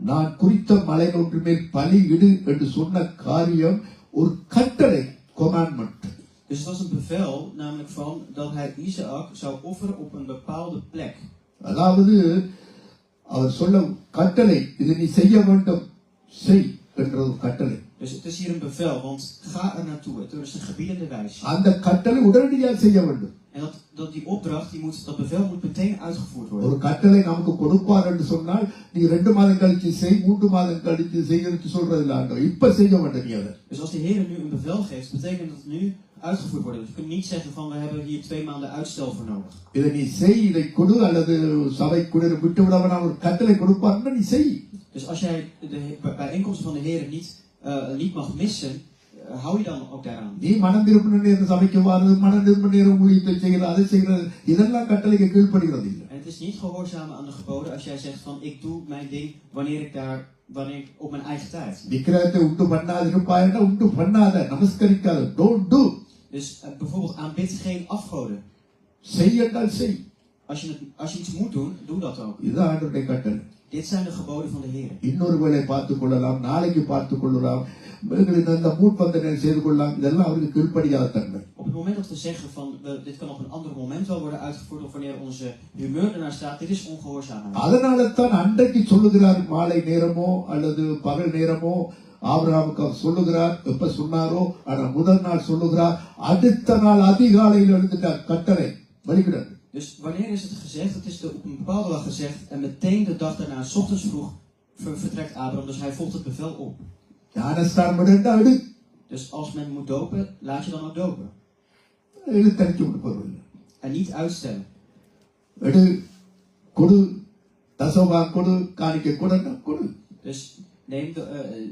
நான் குறித்த மலைகள் ஒன்று மேல் பலியிடு என்று சொன்ன காரியம் ஒரு கட்டளை, commandment. Dus het was een bevel, namelijk van dat hij Isaac zou offeren op een bepaalde plek. அதாவது அவர் சொல்ல கட்டளை, இது நீ செய்ய வேண்டும், செய் என்ற ஒரு கட்டளை. Dus het is hier een bevel, want ga er naartoe. Het is een gebiedende wijze. அந்த கட்டளை உடனடியாக செய்ய வேண்டும். En dat die opdracht, dat bevel moet meteen uitgevoerd worden. ஒரு கட்டளை நமக்கு கொடுப்பார் என்று சொன்னால் நீ 2 மாதம் கழிச்சு செய், 3 மாதம் கழிச்சு செய்யறது சொல்றது இல்ல, இப்ப செய்ய வேண்டும் நீ அதை. Dus als de Heer nu een bevel geeft, betekent dat het nu uitgevoerd wordt. Dus je kunt niet zeggen van we hebben hier 2 maanden uitstel voor nodig. இதை நீ செய், இதை கொடு, அல்லது சபை கொடு விட்டு விடாம ஒரு கட்டளை கொடுப்பார்னா நீ செய். Dus als jij de bijeenkomsten van de Heer niet mag missen, hou je dan ook daaraan. நீ மனம் திரும்பின நேரம் சபைக்கு வாரு, மனம் திரும்பின நேரம் ஊழியத்தை செய்கிறது, அதை செய்கிறது, இதெல்லாம் கட்டளைக்கு கீழ்ப்படுகிறது இல்லை. En het is niet gehoorzamen aan de geboden als jij zegt van ik doe mijn ding wanneer ik op mijn eigen tijd. விக்கிரகத்தை உண்டு பண்ணாது இருப்பாயினா உண்டு பண்ணாத, நமஸ்கரிக்காத, don't do. Dus bijvoorbeeld aanbid geen afgoden. செய் என்றால் செய். Als je iets moet doen, doe dat ook. இதுதான் ஆண்டவருடைய கட்டளை. Dit zijn de geboden van de Heer. இன்னொரு வேளை பார்த்துக் கொள்ளலாம், நாளைக்கு பார்த்துக் கொள்ளலாம், இந்த மூட்பந்தனை செய்து கொள்ளலாம், இதெல்லாம் அவருக்கு கீழ்ப்படியாத தன்மை. Op het moment dat we zeggen van dit kan op een ander moment wel worden uitgevoerd of wanneer onze humeur ernaar staat, dit is ongehoorzaamheid. அதனால தான் அன்றைக்கு சொல்லுகிறார், மாலை நேரமோ அல்லது பகல் நேரமோ ஆபிரகாமுக்கு அவர் சொல்லுகிறார், எப்ப சொன்னாரோ ஆனா முதல் நாள் சொல்லுகிறார், அடுத்த நாள் அதிகாலையில் எழுந்துட்டார், கட்டளை வலிக்கிறார். Dus wanneer is het gezegd? Het is op een bepaalde dag gezegd en meteen de dag daarna, 's ochtends vroeg, vertrekt Abraham. Dus hij volgt het bevel op. ஞானஸ்தானம் எடுத்தா எடு. Dus als men moet dopen, laat je dan ook dopen. எழுத்தடிச்சு விட்டு போறது. En niet uitstellen. எடு, கொடு, தசோபா கொடு, காணிக்கை கொடு. Dus neem de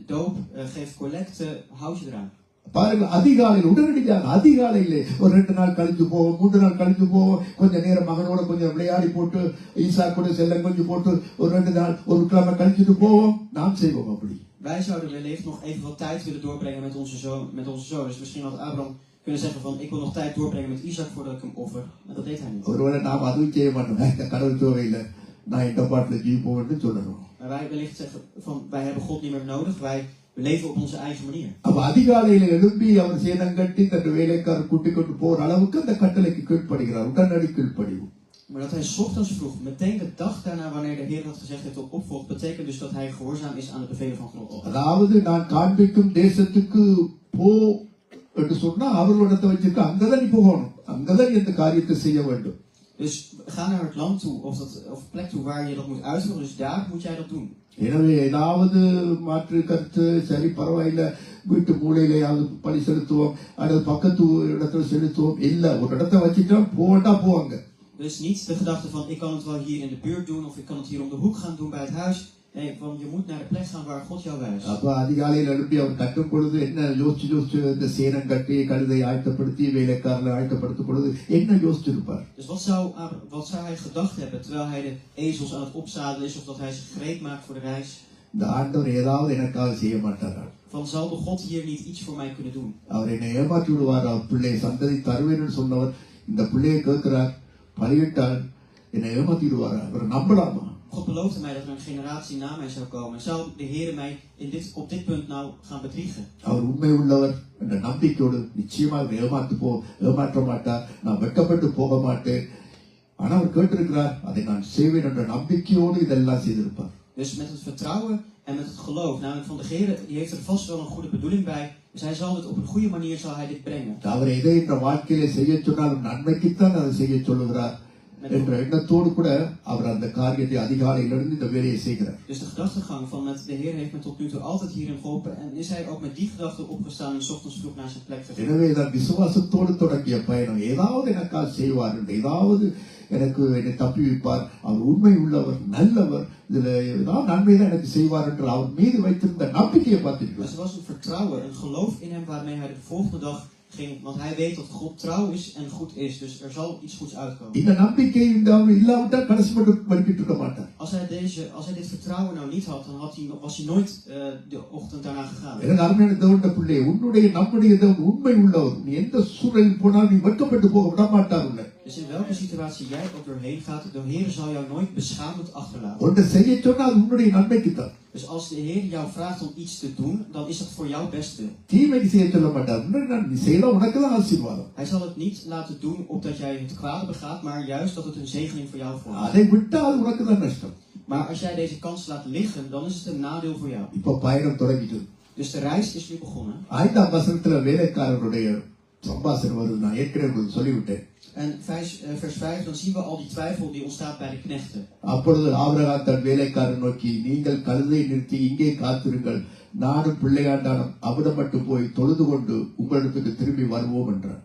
doop, geef collecte, houd je eraan. பாருங்கள், அதிகாலையில் உடனடியாக அதிகாலையிலே ஒரு 2 நாள் கழிஞ்சு போவோம், 3 நாள் கழிஞ்சு போவோம், கொஞ்ச நேரம் மகனோட கொஞ்சம் விளையாடி போட்டு, ஈசா கூட செல்லம் கொஞ்சம் போட்டு ஒரு 2 நாள் ஒரு கிழமை கழிச்சுட்டு போவோம், நாம் செய்வோம் அப்படி. Wij zouden wellicht nog even wat tijd willen doorbrengen met onze zoon. Dus misschien had Abraham kunnen zeggen van ik wil nog tijd doorbrengen met Isaac voordat ik hem offer. Maar dat deed hij niet. ஒருவேளை நாம் அதுவும் செய்ய மாட்டோம், இந்த கடவுள் தேவையில்லை, நான் இந்த பாட்டில் ஜீவிப்போம்னு சொல்லணும். Maar wij wellicht zeggen van wij hebben God niet meer nodig, we leven op onze eigen manier. அப்ப அதிகாலையில எழுப்பி அவர் சேனம் கட்டி தன் வேலைக்காரர் கூட்டிக் கொண்டு போற அளவுக்கு அந்த கட்டளைக்கு கீழ்ப்படுகிறார், உடனடி கீழ்ப்படிவு. Maar dat hij 's ochtends vroeg, meteen de dag daarna wanneer de Heer had gezegd het opvolgt, betekent dus dat hij gehoorzaam is aan de bevelen van God. அதாவது நான் காண்பிக்கும் தேசத்துக்கு போ என்று சொன்னா அவர்களிடத்தை வச்சிருக்க அங்கதான் நீ போகணும், அங்கதான் இந்த காரியத்தை செய்ய வேண்டும். Dus ga naar het land toe of plek toe waar je dat moet uitvoeren, dus daar moet jij dat doen. எனவே ஏதாவது மாற்று கருத்து சரி பரவாயில்ல, வீட்டு மூலையிலேயாவது பழி செலுத்துவோம் அல்லது பக்கத்து இடத்துல செலுத்துவோம், இல்ல ஒரு இடத்தை வச்சுட்டா போண்டா போவாங்க. Dus niet de gedachte van ik kan het wel hier in de buurt doen of ik kan het hier om de hoek gaan doen bij het huis. Nee, van je moet naar de plek gaan waar God jou wijst. அப்ப அதிகாலையில் எழுப்பி அவர் கட்டும் பொழுது என்ன யோசிச்சு இந்த சேனம் கட்டி கழுதை ஆயத்தப்படுத்தி வேலைக்காரர்களை ஆயத்தப்படுத்தும் பொழுது என்ன யோசிச்சிருப்பார்? Dus wat zou hij gedacht hebben terwijl hij de ezels aan het opzadelen is of dat hij zich gereed maakt voor de reis? இந்த ஆண்டவர் ஏதாவது எனக்காக செய்ய மாட்டாரா? Van zal de God hier niet iets voor mij kunnen doen? அவர் என்னை ஏமாற்றி விடுவார். அவர் பிள்ளையை சந்ததி தருவேன்னு சொன்னவர் இந்த பிள்ளையை கேட்கிறார், பலியிட்டால் என்னை ஏமாற்றி விடுவாரா? அவர் நம்பலாமா? God beloofde mij dat er een generatie na mij zou komen. Zou de Heer mij op dit punt nou gaan bedriegen? அவர் உண்மை உள்ளவர் என்ற நம்பிக்கையோடு நிச்சயமாக ஏமாற்ற மாட்டார். நான் வெட்கப்பட்டு போக மாட்டேன். ஆனா அவர் கேட்டிருக்கிறார், அதை நான் செய்வேன் என்ற நம்பிக்கையோடு இதெல்லாம் செய்திருப்பார். Dus met het vertrouwen en met het geloof, namelijk van de Heer, die heeft er vast wel een goede bedoeling bij. Dus hij zal dit op een goede manier zal hij dit brengen. அவர் எதை இந்த வாழ்க்கையில செய்ய சொன்னாலும் நன்மைக்குத்தான் அதை செய்ய சொல்லுகிறார் என்ற எண்ணத்தோடு கூட அவர் அந்த காரியத்தை அதிகாலையிலிருந்து இந்த வேலையை செய்கிறார். Dus de gedachtegang van de Heer heeft me tot nu toe altijd hierin geholpen en is hij ook met die gedachte opgestaan en 's ochtends vroeg naar zijn plek gegaan. எனவே தான் விசுவாசத்தோடு தொடங்கிய பயணம் ஏதாவது எனக்காக செய்வார், ஏதாவது எனக்கு என்னை தப்பி வைப்பார், அவர் உண்மை உள்ளவர், நல்லவர், இதுல ஏதாவது நன்மைதான் எனக்கு செய்வார் என்று அவர் மீது வைத்திருந்த நம்பிக்கையை பார்த்திருக்கிறார். Dus er was een vertrouwen, een geloof in hem waarmee hij de volgende dag ging, want hij weet dat God trouw is en goed is, dus er zal iets goeds uitkomen. இந்த நம்பிக்கை இல்லாவிட்டால் கடைசி மட்டும் படிக்கிட்டு இருக்க மாட்டார். Als hij dit vertrouwen nou niet had, dan was hij nooit de ochtend daarna gegaan. எனக்கு அருமையான தேவனுடைய பிள்ளை, நம்முடைய தேவன் உண்மை உள்ளவர். நீ எந்த சூழலில் போனாலும் நீ வெட்கப்பட்டு போக விட மாட்டார் உன்னை. Dus in welke situatie jij ook doorheen gaat, de Heer zal jou nooit beschaamd achterlaten. ஒன்றை செய்ய சொன்னால் அது உன்னுடைய நன்மைக்கு தான். Dus als de Heer jou vraagt om iets te doen, dan is dat voor jouw beste. தீமைக்கு செய்ய சொல்ல மாட்டார். நீ செய்யலாம், உனக்கு தான் ஆசீர்வாதம். Hij zal het niet laten doen opdat jij het kwade begaat, maar juist dat het een zegening voor jou vormt. அதை விட்டால் உனக்கு தான் நஷ்டம். Maar als jij deze kans laat liggen, dan is het een nadeel voor jou. இப்ப பயணம் தொடங்கிட்டு. Dus de reis is nu begonnen. 5ஆம் வசனத்துல வேலைக்காரருடைய சம்பாஷணை வருது. நான் ஏற்கனவே உங்களுக்கு சொல்லிவிட்டேன். En vers 5, dan zien we al die twijfel die ontstaat bij de knechten. அப்பொழுது ஆபிரகாம் தன் வேலைக்காரன் நோக்கி, நீங்கள் கழுதை நிறுத்தி இங்கே காத்திருங்கள், நானும் பிள்ளையாண்டானும் அவிடம் மட்டும் போய் தொழுது கொண்டு உங்களிடத்துக்கு திரும்பி வருவோம் என்றார்.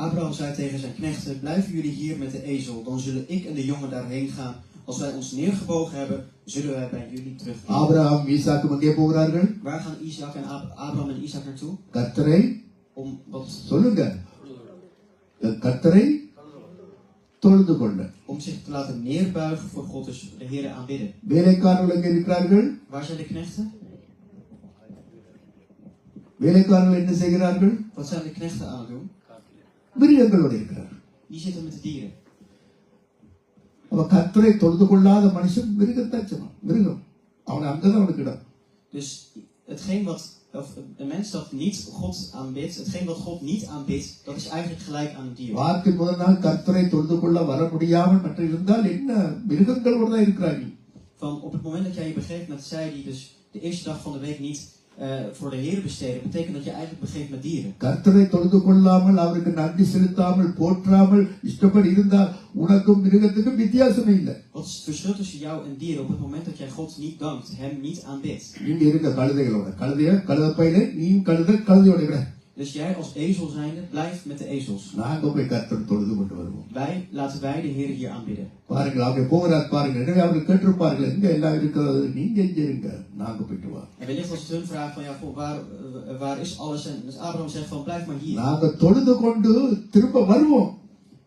Abraham zei tegen zijn knechten, blijven jullie hier met de ezel, dan zullen ik en de jongen daarheen gaan. Als wij ons neergebogen hebben, zullen wij bij jullie terugkeren. Abraham ஈசாக்கும் எங்கே போகிறார்கள்? Waar gaan Abraham en Isaac naartoe? கர்த்தரை Om wat? சொல்லுங்க. கர்த்தரை தொழுது கொள்ள. Om zich te laten neerbuigen voor God, dus de Heer aanbidden. வேலைக்காரர்கள் எங்கே இருக்கிறார்கள்? Waar zijn de knechten? வேலைக்காரர்கள் என்ன செய்கிறார்கள்? Wat zijn de knechten aan het doen? மிருகங்களோடு இருக்கிறார்கள். Die zitten met de dieren. அவ கர்த்தரை தொழுது கொள்ளாத மனுஷன் மிருகம். அவனை அங்கதான் அவனுக்கு இடம். Dus hetgeen wat een mens dat niet God aanbidt, hetgeen wat God niet aanbidt, dat is eigenlijk gelijk aan een dier. வார்த்தை முதல் நாள் கர்த்தரை தொழுது கொள்ள வர முடியாமல் மற்ற இருந்தால் என்ன மிருகங்களோடு தான் இருக்கிறாங்க. Van op het moment dat jij je begeeft met zij die dus de eerste dag van de week niet voor de Heer besteden, betekent dat je eigenlijk begeeft met dieren. கர்த்தரை தொழுது கொள்ளாமல் அவருக்கு நன்றி செலுத்தாமல் போற்றாமல் இஷ்டப்படி இருந்தால் உனக்கும் மிருகத்துக்கும் வித்தியாசமே இல்லை. Wat is het verschil tussen jou en dieren op het moment dat jij God niet dankt, hem niet aanbidt? நீங்க இருக்க கழுதைகளோட கழுதைப்பையில நீயும் கழுதையோட இருக்கிற. Dus jij als ezel zijnde, blijf met de ezels. நாங்க போய் கர்த்தரை தொழுது கொண்டு வருவோம். Laten wij de Heer hier aanbidden. பாருங்கள், அவங்க போகிறார் பாருங்கள். எனவே அவர்கள் கேட்டிருப்பார்கள், எங்க எல்லாம் இருக்கிறது, நீங்க எங்க இருங்க, நாங்க போயிட்டு வா. En wellicht was het hun vraag van, ja, waar is alles? En dus Abraham zegt van, blijf maar hier. நாங்க தொழுது கொண்டு திரும்ப வருவோம்.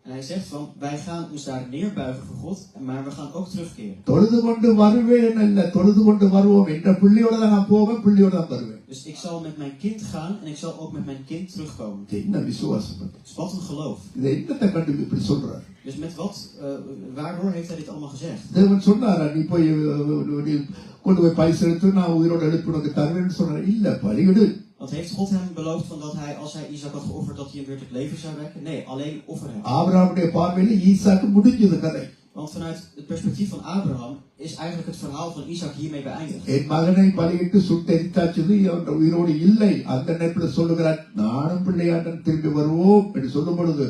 En hij zegt van, wij gaan ons daar neerbuigen voor God, maar we gaan ook terugkeren. தொழுது கொண்டு வருவேன் அல்ல, தொழுது கொண்டு வருவோம். என்ற பிள்ளையோட தான் நான் போவேன், பிள்ளையோட தான் வருவேன். Dus ik zal met mijn kind gaan en ik zal ook met mijn kind terugkomen. என்ன விசுவாசம்? Dus wat een geloof. இதை என்னத்தை கண்டு இப்படி சொல்றார்? Dus met wat, waardoor heeft hij dit allemaal gezegd? தேவன் சொன்னாரா, நீ போய் கொண்டு போய் பழி செலுத்து, நான் உயிரோடு எழுப்பி உனக்கு தருவேன்னு சொன்னார். இல்ல, பலியிடு. Want heeft God hem beloofd van dat hij, als hij Isaac had geofferd, dat hij hem weer tot leven zou wekken? Nee, alleen offer hem. ஆபிரகாமுடைய பார்வையில ஈசாக்கு முடிஞ்சது கதை. Want vanuit het perspectief van Abraham is eigenlijk het verhaal van Isaac hiermee beëindigd. என் மகனை பலியிட்டு சுட்டெரித்தாச்சது அவன் உயிரோடு இல்லை. அந்த நேரத்தில் சொல்லுகிறார், நானும் பிள்ளையாண்டன் திரும்பி வருவோம் என்று சொல்லும் பொழுது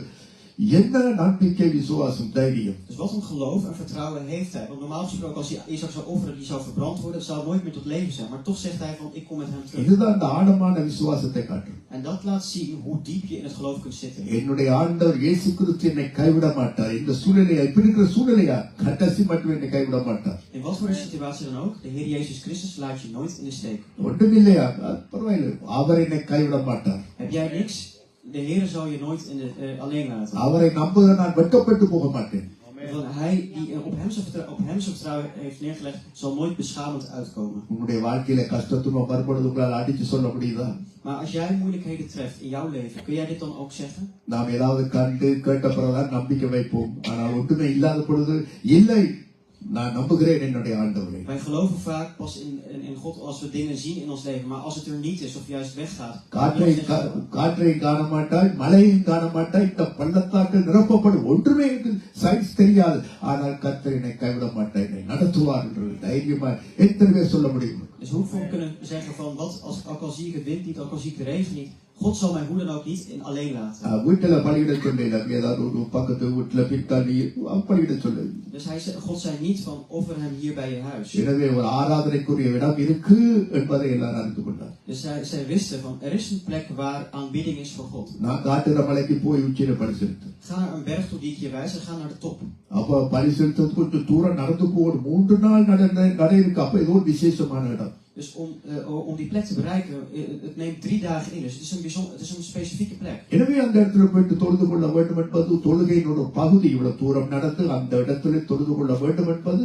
என்ன நம்பிக்கை, விசுவாசம், தைரியம். Dus wat een geloof en vertrouwen heeft hij. Want normaal gesproken als hij Isaac zou offeren, die zou verbrand worden, het zou nooit meer tot leven zijn. Maar toch zegt hij van, ik kom met hem terug. இதுதான் அந்த ஆழமான விசுவாசத்தை காட்டும். En En dat laat zien hoe diep je in het geloof kunt zitten. என்னுடைய ஆண்டவர் இயேசு கிறிஸ்து என்னை கைவிட மாட்டார். இந்த சூழ்நிலையா இப்படி இருக்கிற சூழ்நிலையா கடைசி மட்டும் என்னை கைவிட மாட்டார். In wat voor een situatie dan ook, de Heer Jezus Christus laat je nooit in de steek. ஒன்றுமில்லையா பரவாயில்லை, அவர் என்னை கைவிட மாட்டார். Heb jij niks? De Heer zal je nooit alleen laten. அவரை நம்புகிற நான் வெட்கப்பட்டு போக மாட்டேன். Hij die op hem zijn vertrouwen heeft neergelegd, zal nooit beschamend uitkomen. உங்களுடைய வாழ்க்கையில கஷ்டத்தும் வரும்பொழுது உங்களால் அடிச்சு சொல்ல முடியுதா? Maar als jij moeilijkheden treft in jouw leven, kun jij dit dan ook zeggen? நாம் ஏதாவது கண்டு கேட்ட பிறகுதான் நம்பிக்கை வைப்போம். ஆனால் ஒன்றுமே இல்லாத பொழுது இல்லை, நான் நம்புகிறேன் என்னுடைய ஆண்டவரை. Wij geloven vaak pas in God als we dingen zien in ons leven, maar als het er niet is of juist weggaat. காற்றையும் காண மாட்டாய், மழையும் காண மாட்டாய், இந்த பள்ளத்தாக்கள் நிரப்பப்படும், ஒன்றுமே சயின்ஸ் தெரியாது, ஆனால் கர்த்தர் என்னை கைவிட மாட்டாய், என்னை நடத்துவார் என்று தைரியமா எத்தனை பேர் சொல்ல முடியும்? Dus hoeveel kunnen zeggen van wat ook al zie ik het wind niet, ook al zie ik de regen niet, God zal mij hoe dan ook niet in alleen laten. வீட்டுல பலியிட சொல்ல ஏதாவது ஒரு பக்கத்து வீட்டுல பிற்காலி பலியிட சொல்லு. Dus God zei niet van offer hem hier bij je huis. எனவே ஒரு ஆராதனைக்குரிய இடம் இருக்கு என்பதை எல்லாரும் அறிந்து கொண்டார். Dus zij wisten van er is een plek waar aanbidding is voor God. நான் காட்டுற மலைக்கு போய் உச்சியில பலி செலுத்து. Ga naar een berg toe die ik je wijs en ga naar de top. அப்ப பலி செலுத்துறதுக்கு கொஞ்சம் தூரம் நடந்து போகணும், 3 நாள் நடை இருக்கு. அப்ப ஏதோ ஒரு விசேஷமான இடம். Dus om die plek te bereiken, het neemt 3 dagen in. Dus het is een specifieke plek. எனவே அந்த இடத்துல போயிட்டு தொழுது கொள்ள வேண்டும் என்பது தொழுகையினோட பகுதி. இவ்வளவு தூரம் நடந்து அந்த இடத்துல தொழுது கொள்ள வேண்டும் என்பது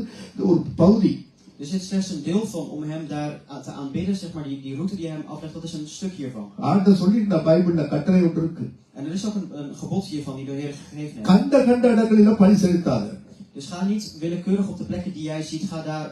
ஒரு பகுதி. Dus dit is slechts een deel van om hem daar te aanbidden, zeg maar die route die hij hem aflegt, dat is een stuk hiervan. ஆண்டவர் சொல்லி இந்த பைபிள்ல கட்டளை ஒன்று இருக்கு. En er is ook een gebod hiervan die de Heer gegeven heeft. கண்ட இடங்களில பலி செலுத்தாத. Dus ga niet willekeurig op de plekken die jij ziet, ga daar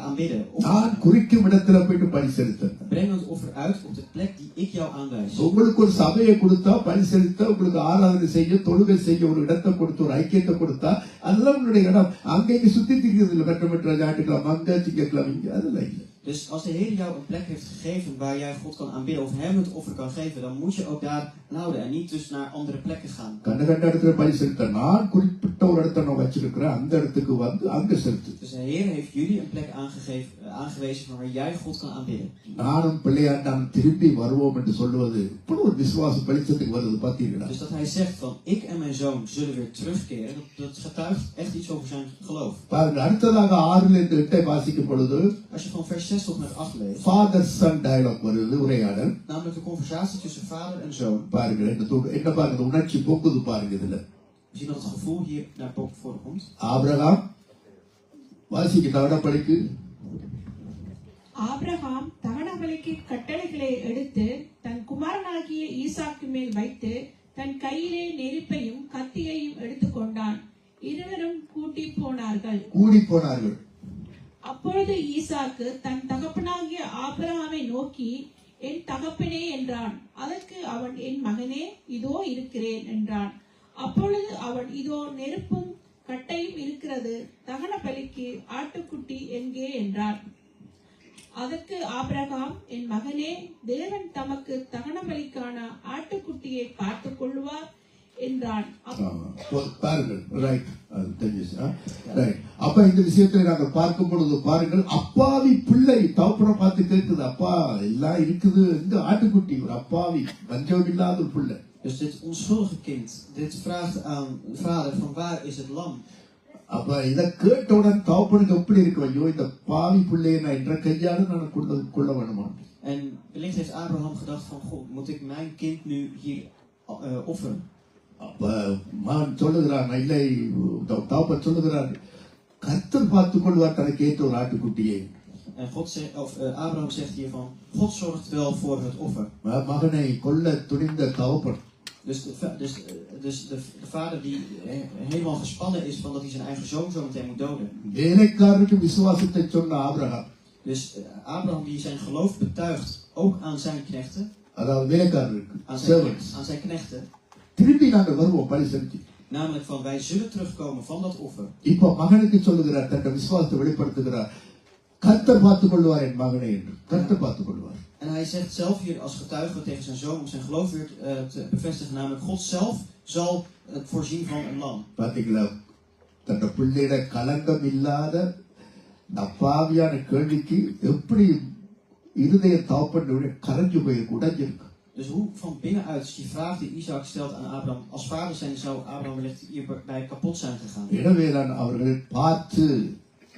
aanbidden. நான் குறிக்கும் இடத்துல போயிட்டு பலி செலுத்த. Breng het offer uit op de plek die ik jou aanwijs. உங்களுக்கு ஒரு சபையை கொடுத்தா பலி செலுத்த, உங்களுக்கு ஆராதனை செய்ய, தொழுகை செய்ய ஒரு இடத்தை கொடுத்து ஒரு ஐக்கியத்தை கொடுத்தா அதெல்லாம் உங்களுடைய இடம். அங்கே சுத்தி திரிக்கிறது இல்லை, பெற்ற ஜாட்டுக்கலாம் அங்க திங்கக்கலாம் இங்க, அதெல்லாம் இல்லை. Dus als de Heer jou een plek heeft gegeven waar jij God kan aanbidden of hem het offer kan geven, dan moet je ook daar houden en niet dus naar andere plekken gaan. கண்ட இடத்துல பலி செலுத்த, நான் குறிப்பிட்ட ஒரு இடத்தை நான் வச்சிருக்கிறேன், அந்த இடத்துக்கு வந்து அங்க செலுத்து. Dus de Heer heeft jullie een plek aangewezen van waar jij God kan aanbidden. நானும் பிள்ளையாண்டான் திரும்பி வருவோம் என்று சொல்லுவது இப்படி ஒரு விசுவாச வெளிச்சத்துக்கு வருது பாத்தீங்களா? Dus dat hij zegt van ik en mijn zoon zullen weer terugkeren, dat getuigt echt iets over zijn geloof. பாருங்க, அடுத்ததாக 6-8 வாசிக்கும் பொழுது Als je van vers 6 tot met 8 leest, father son dialogue வருது, உரையாடல். namelijk de conversatie tussen vader en zoon. பாருங்க என்ன பாருங்க, உணர்ச்சி பொங்குது பாருங்க இதுல. We zien dat het gevoel hier naar voren komt. Abraham வாசிக்கு தவணை படிக்கு. ஆபிரகாம் தகனபலிக்கு கட்டளைகளை எடுத்து தன் குமாரனாகிய ஈசாக்கு மேல் வைத்து தன் கையிலே நெருப்பையும் கத்தியையும் எடுத்துக்கொண்டான். இருவரும் கூடி போனார்கள். அப்பொழுது ஈசாக்கு தன் தகப்பனாகிய ஆபிரகாமை நோக்கி, என் தகப்பனே என்றான். அதற்கு அவன், என் மகனே, இதோ இருக்கிறேன் என்றான். அப்பொழுது அவன், இதோ நெருப்பும் கட்டையும் இருக்கிறது, தகன பலிக்கு ஆட்டுக்குட்டி எங்கே என்றான். அதற்கு ஆபிரகாம், என் மகனே, தேவன் தமக்கு தகன பலிக்கான ஆட்டுக்குட்டியை பார்த்துக் கொள்வார் என்றான். பாருங்கள், ரைட், அப்ப இந்த விஷயத்தை நாங்கள் பார்க்கும் பொழுது பாருங்கள், அப்பாவி பிள்ளை தகப்பனை பார்த்து கேட்குது, அப்பா எல்லாம் இருக்குது, இந்த ஆட்டுக்குட்டி ஒரு அப்பாவி வஞ்சம் இல்லாத ஒரு பிள்ளை. Dus dit onschuldige kind, dit vraagt aan vader van waar is het lam? அப்ப இதை கேட்டவுடன் தகப்பனுக்கு எப்படி இருக்கு, ஐயோ இந்த பாவி பிள்ளையை நான் என்ற கையால நான் கொள்ள வேணுமா? En wellicht heeft Abraham gedacht van, God, moet ik mijn kind nu hier offeren? அப்ப மகன் சொல்லுகிறான், இல்லை தகப்பன் சொல்லுகிறார், கர்த்தர் பார்த்துக் கொள்வார் தனக்கு ஏற்ற ஒரு ஆட்டுக்குட்டியை. En Abraham zegt hiervan, God zorgt wel voor het offer. மகனை கொல்ல துணிந்த தகப்பன். Dus de vader die helemaal gespannen is van dat hij zijn eigen zoon zo meteen moet doden. வேலைக்காரருக்கு விசுவாசத்தை சொன்ன Abraham. Dus Abraham die zijn geloof betuigt ook aan zijn knechten. அதாவது வேலைக்காரருக்கு, aan zijn knechten. திரும்பி நாங்கள் வருவோம் பலி செலுத்தி. Namelijk van wij zullen terugkomen van dat offer. இப்ப மகனுக்கு சொல்லுகிறார், தன்னுடைய விசுவாசத்தை வெளிப்படுத்துகிறார், கர்த்தர் பார்த்துக் கொள்வார் என் மகனை என்று. கர்த்தர் பார்த்துக் கொள்வார். En hij zegt zelf hier als getuige tegen zijn zoon om zijn geloof weer te bevestigen, namelijk God zelf zal het voorzien van een lam. பாத்தீங்களா, தன்னுடைய பிள்ளையிட கலங்கம் இல்லாத அப்பாவியான கேள்விக்கு எப்படி இருதய தகப்பனுடைய கரைஞ்சு போய் உடைஞ்சிருக்கு. Dus hoe van binnenuit is die vraag die Isaac stelt aan Abraham, als vader zijn zou Abraham wellicht hierbij kapot zijn gegaan. எனவேதான் அவர்கள் பார்த்து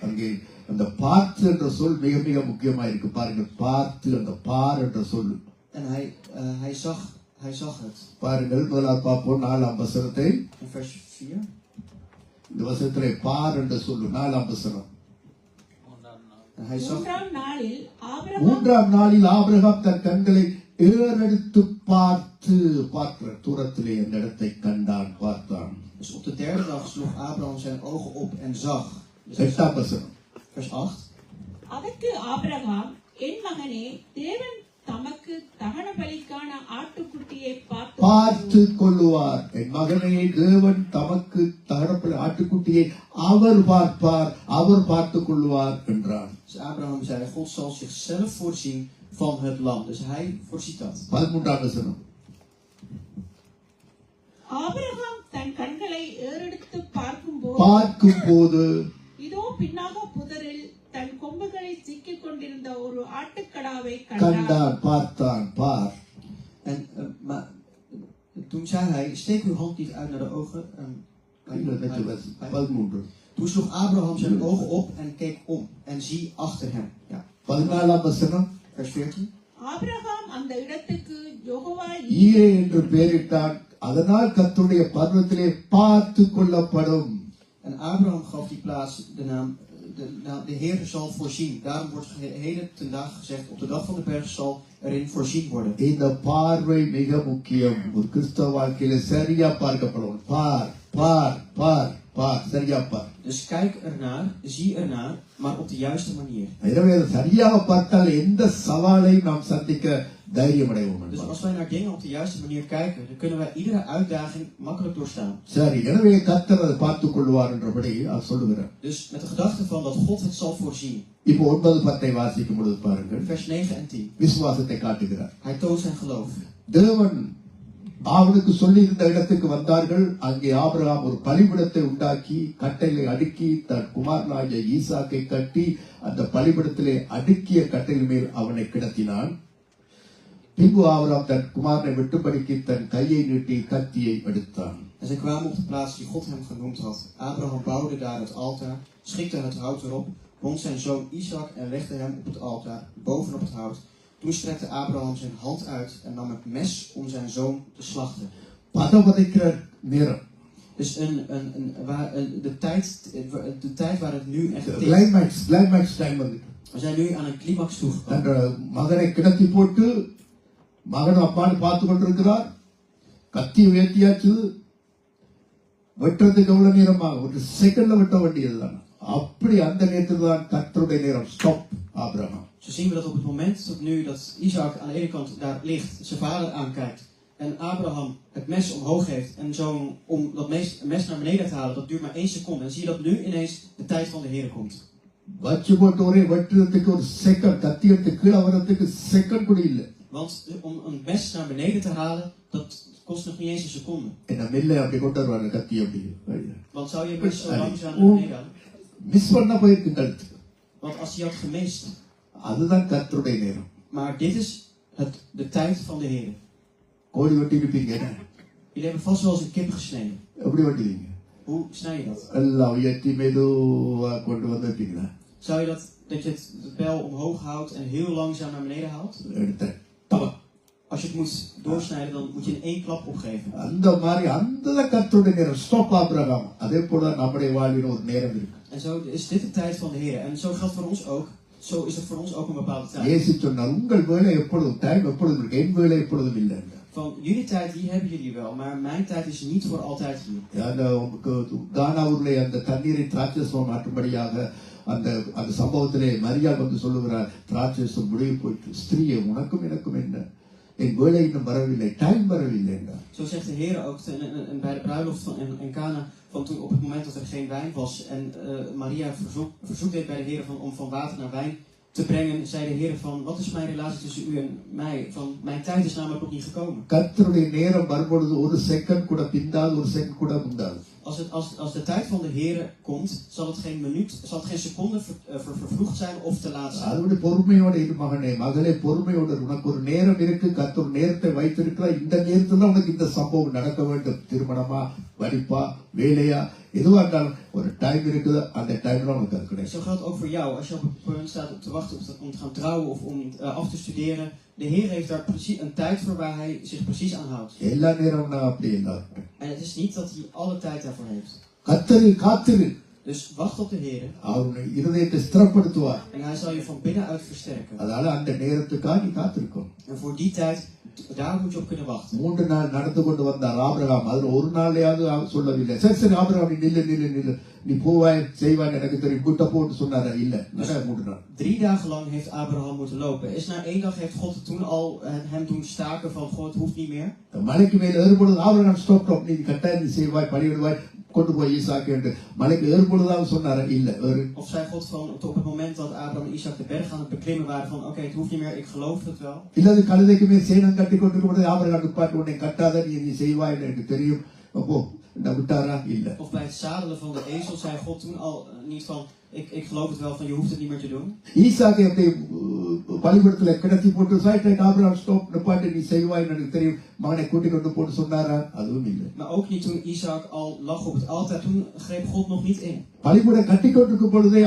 அங்கே அந்த பார்த்து என்ற சொல் மிக மிக முக்கியமா இருக்கு பாருங்க. பார்த்து அந்த பார் என்ற சொல். En hij zag het. பாருங்கள், முதலாவது பார்ப்போம் 4ஆம் வசனத்தை. In vers 4. இந்த வசனத்திலே பார் என்ற சொல்லு 4ஆம் வசனம். En hij zag. மூன்றாம் நாளில் ஆபிரகாம் தன் கண்களை ஏறெடுத்து பார்க்கிற தூரத்திலே அந்த இடத்தை கண்டான், பார்த்தான். Dus op de derde dag sloeg Abraham zijn ogen op en zag. Dus 8ஆம் வசனம். vers 8. அதற்கு ஆபிரகாம், என் மகனே, தேவன் தமக்கு தகன பலிக்கான ஆட்டுக்குட்டியை பார்த்து கொள்ளுவார். என் மகனே, தேவன் தமக்கு தகன பலி ஆட்டுக்குட்டியை அவர் பார்ப்பார், அவர் பார்த்துக் கொள்ளுவார் என்றார். Dus Abraham zei, God zal zichzelf voorzien van het lam. Dus hij voorziet dat. 13ஆம் வசனம். ஆபிரகாம் தன் கண்களை ஏறெடுத்து பார்க்கும்போது இதோ பின்னாக புதரில் தன் கொம்புகளை சிக்கிக் கொண்டிருந்த ஒரு ஆட்டுக்கடாவை கண்டான், பார்த்தான், பார். En toen zei hij, steek uw hand niet uit naar de ogen. Toen sloeg Abraham zijn ogen op en keek om. En zie achter hem. Ja. 14ஆம் வசனம். Vers 14. ஆபிரகாம் அந்த இடத்துக்கு யெகோவா ஈரே என்று பெயரிட்டான். அதனால் கர்த்தருடைய பர்வத்திலே பார்த்து கொள்ளப்படும். En Abraham gaf die plaats de naam, de Heer zal voorzien. Daarom wordt heden ten dag gezegd, op de dag van de berg zal erin voorzien worden. இந்த பார்வை மிக முக்கியம். ஒரு கிறிஸ்தவ வாழ்க்கையில சரியா பார்க்கப்படும். பார், பார், பார், பார், சரியா பார். Dus kijk ernaar, zie ernaar, maar op de juiste manier. எனவே சரியாக பார்த்தால் எந்த சவாலையும் நாம் சந்திக்க தைரியம் அடைவோம். Dus als wij naar dingen op de juiste manier kijken, dan kunnen wij iedere uitdaging makkelijk doorstaan. சரி, எனவே கர்த்தர் அதை பார்த்துக் கொள்வார் என்றபடி அவர் சொல்லுகிறார். Dus met de gedachte van dat God het zal voorzien. இப்போ 9-10 வாசிக்கும் பொழுது பாருங்கள். Vers 9 en 10. விசுவாசத்தை காட்டுகிறார். Hij toont zijn geloof. தேவன் அவனுக்கு சொல்லி இருந்த இடத்துக்கு வந்தார்கள். அங்கே ஆபிரகாம் ஒரு பலிபீடத்தை உண்டாக்கி கட்டைகளை அடுக்கி தன் குமாரனாகிய ஈசாக்கை கட்டி அந்த பலிபீடத்திலே அடுக்கிய கட்டையின் மேல் அவனை கிடத்தினான். பின்பு ஆபிரகாம் தன் குமாரனை விட்டுபடிக்கு தன் கையை நீட்டி கத்தியை எடுத்தான். En zij kwamen op de plaats die God hem genoemd had. Abraham bouwde daar het altaar, schikte het hout erop, bond zijn zoon Isaac en legde hem op het altaar, bovenop het hout. Toen strekte Abraham zijn hand uit en nam het mes om zijn zoon te slachten. Dus de tijd waar het nu echt is. We zijn nu aan een climax toegekomen. மகனை கிடத்தி போட்டு மகன் அப்பான்னு பார்த்து கொண்டிருக்கிறார். கத்தி உயர்த்தியாச்சு. வெட்டுறதுக்கு எவ்வளவு நேரமாக ஒரு செகண்ட்ல வெட்ட வேண்டியதுதான். அப்படி அந்த நேரத்தில் தான் கர்த்தருடைய நேரம். Stop Abraham. Zo zien we dat op het moment tot nu dat Isaac aan de ene kant daar ligt, zijn vader aankijkt en Abraham het mes omhoog heeft en zo om dat mes naar beneden te halen, dat duurt maar 1 seconde. En zie je dat nu ineens de tijd van de Heer komt. வச்சு போட்டு ஒரே வெட்டுறதுக்கு ஒரு செகண்ட், கத்தி எடுத்து கீழே வர்றதுக்கு செகண்ட் கூட இல்லை. Want om een mes naar beneden te halen, dat kost nog niet eens 1 seconde. என்ன மெல்ல அப்படி கொண்டு வருவாங்க கத்தி அப்படி. Want zou je mes zo langzaam naar beneden halen? Miss பண்ண போயிருக்கு கழுத்து. Want als hij had gemist. அதுதான் கர்த்தருடைய நேரம். Maar dit is de tijd van de Heer. கோழி வெட்டி இருப்பீங்க. Jullie hebben vast wel eens een kip gesneden. எப்படி வெட்டுவீங்க? Hoe snij je dat? எல்லாம் உயர்த்தி மெதுவா கொண்டு வந்து வைப்பீங்களா? Zou je dat je het bijl omhoog houdt en heel langzaam naar beneden haalt? எடுத்தேன். தவா. Als je het moet doorsnijden, dan moet je in 1 klap opgeven. அந்த மாதிரி அந்த கர்த்தருடைய நேரம். Stop Abraham. அதே போல நம்முடைய வாழ்வில் ஒரு நேரம் இருக்கு. En zo is dit de tijd van de Heer. En zo geldt voor ons ook. Zo is het voor ons ook een bepaalde tijd. இயேசு சொன்னார், உங்கள் வேளை எப்பொழுதும் டைம் எப்பொழுதும் இருக்கு. என் வேளை எப்பொழுதும் இல்லை. Van jullie tijd, die hebben jullie wel, maar mijn tijd is niet voor altijd hier. அந்த கானா ஊர்ல அந்த தண்ணீரை திராட்சரசம் மாற்றும்படியாக அந்த அந்த சம்பவத்திலே மரியா வந்து சொல்லுகிறார், திராட்சரசம் முடிவு போயிட்டு. ஸ்திரீயே, உனக்கும் எனக்கும் என்ன? என் வேளை இன்னும் வரவில்லை, டைம் வரவில்லை என்றார். Zo zegt de Heer ook bij de bruiloft in Cana, van toen op het moment dat er geen wijn was en Maria verzoek deed bij de Heer om van water naar wijn te brengen, zei de Heer van, wat is mijn relatie tussen u en mij? Van, mijn tijd is namelijk nog niet gekomen. கர்த்தருடைய நேரம் வரும்பொழுது ஒரு செகண்ட் கூட பிந்தாது, ஒரு செகண்ட் கூட முந்தாது. Als de tijd van de Heere komt, zal het geen minuut, zal het geen seconde vervroegd zijn of te laat zijn. அதோட பொறுமையோட இரு மகனே மகளே பொறுமையோட உனக்கு ஒரு நேரம் இருக்கு கர்த்தர் நேரத்தை வைத்திருக்கிறார் இந்த நேரத்துல உனக்கு இந்த சம்பவம் நடக்க வேண்டும் திருமணமா படிப்பா வேலையா எதுவா இருந்தாலும் ஒரு டைம் இருக்குது அந்த டைம்ல உனக்கு அது கிடைக்கும். Zo geldt ook voor jou. Als je op het punt staat om te wachten om te gaan trouwen of om af te studeren. De Heer heeft daar precies een tijd voor waar hij zich precies aan houdt. எல்லா நேரமும் நான் அப்படி இல்லை. En het is niet dat hij alle tijd daarvoor heeft. கர்த்தரை காத்திரு. Dus wacht op de Heer. அவர் உன்னை இருதயத்தை ஸ்திரப்படுத்துவார். En hij zal je van binnenuit versterken. அதனால அந்த நேரத்துக்காக நீ காத்திருக்கும். En voor die tijd, daar moet je op kunnen wachten. 3 நாள் நடந்து கொண்டு வந்தார் ஆபிரகாம். அதுல ஒரு நாளையாவது அவர் சொல்லவில்லை சரி ஆபிரகாம் நீ நில்லு நீ போவாய் செய்வாய் எனக்கு தெரியும் கூட்ட போட்டு சொன்னாரா இல்ல 3 நாள். 3 dagen lang heeft Abraham moeten lopen. Is na 1 dag heeft God toen al hem doen staken van God, het hoeft niet meer. மலைக்கு மேல ஏறும்பொழுது ஆபிரகாம் ஸ்டாப் நீ கட்டாயம் நீ செய்வாய் பலியிடுவாய் கொண்டு போய் ஈசாக்கு என்று மலைக்கு ஏறும்பொழுதாவது சொன்னாரா இல்ல. Of zei God van op het moment dat Abraham en Isaac de berg aan het beklimmen waren van oké, het hoeft niet meer, ik geloof het wel. இல்லது கழுதைக்கு மேல் சேனம் கட்டி கொண்டிருக்கும் ஆபிரகாம் நிப்பாட்டி உன்னை கட்டாத நீ செய்வாய் எனக்கு தெரியும் அப்போ விட்டாரா இல்ல. Of bij het zadelen van de ezel zei God toen al niet van ik geloof het wel van je hoeft het niet meer te doen. ஈசாக்கை அப்படி பலிபீடத்துல கிடத்தி போட்டு சைட்டை ஆபிரகாம் ஸ்டாப் நிப்பாட்டி நீ செய்வாய் எனக்கு தெரியும் மகனை கூட்டிக் கொண்டு போட்டு சொன்னாரா அதுவும் இல்லை. Maar ook niet toen Isaac al lag op het altaar, toen greep God nog niet in. பலிபீடம் கட்டி கொண்டிருக்கும் பொழுதே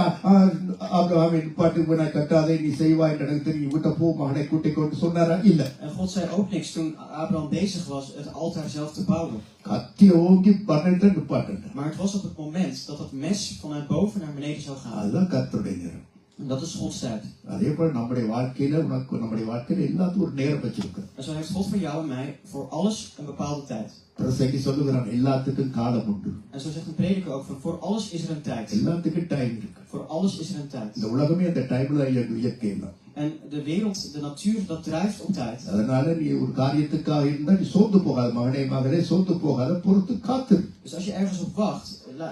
ஆபிரகாமை நிப்பாட்டி உன்னை கட்டாதே நீ செய்வாய் எனக்கு தெரியும் விட்ட போ மகனை கூட்டிக் கொண்டு சொன்னாரா இல்ல. En God zei ook niks toen Abraham bezig was het altaar zelf te bouwen. கத்தி ஓங்கி பண்ணிட்டு நிப்பாட்டு. Maar het was op het moment dat het mes vanuit boven naar beneden zou gaan. அதுதான் கர்த்தருடைய நேரம். En dat is Gods tijd. அதே போல நம்முடைய வாழ்க்கையில உனக்கு நம்முடைய வாழ்க்கையில எல்லாத்துக்கும் ஒரு நேரம் வச்சிருக்கு. En zo heeft God voor jou en mij voor alles een bepaalde tijd. பிரசங்கி சொல்லுகிறான் எல்லாத்துக்கும் காலம் உண்டு. En zo zegt een prediker ook van voor alles is er een tijd. எல்லாத்துக்கும் டைம் இருக்கு. Voor alles is er een tijd. இந்த உலகமே அந்த டைம்ல இயற்கையில. En de wereld, de natuur, dat drijft op tijd. அதனால நீ ஒரு காரியத்துக்காக இருந்தா நீ சோர்ந்து போகாத மகளே சோர்ந்து போகாத பொறுத்து காத்து. Dus als je ergens op wacht,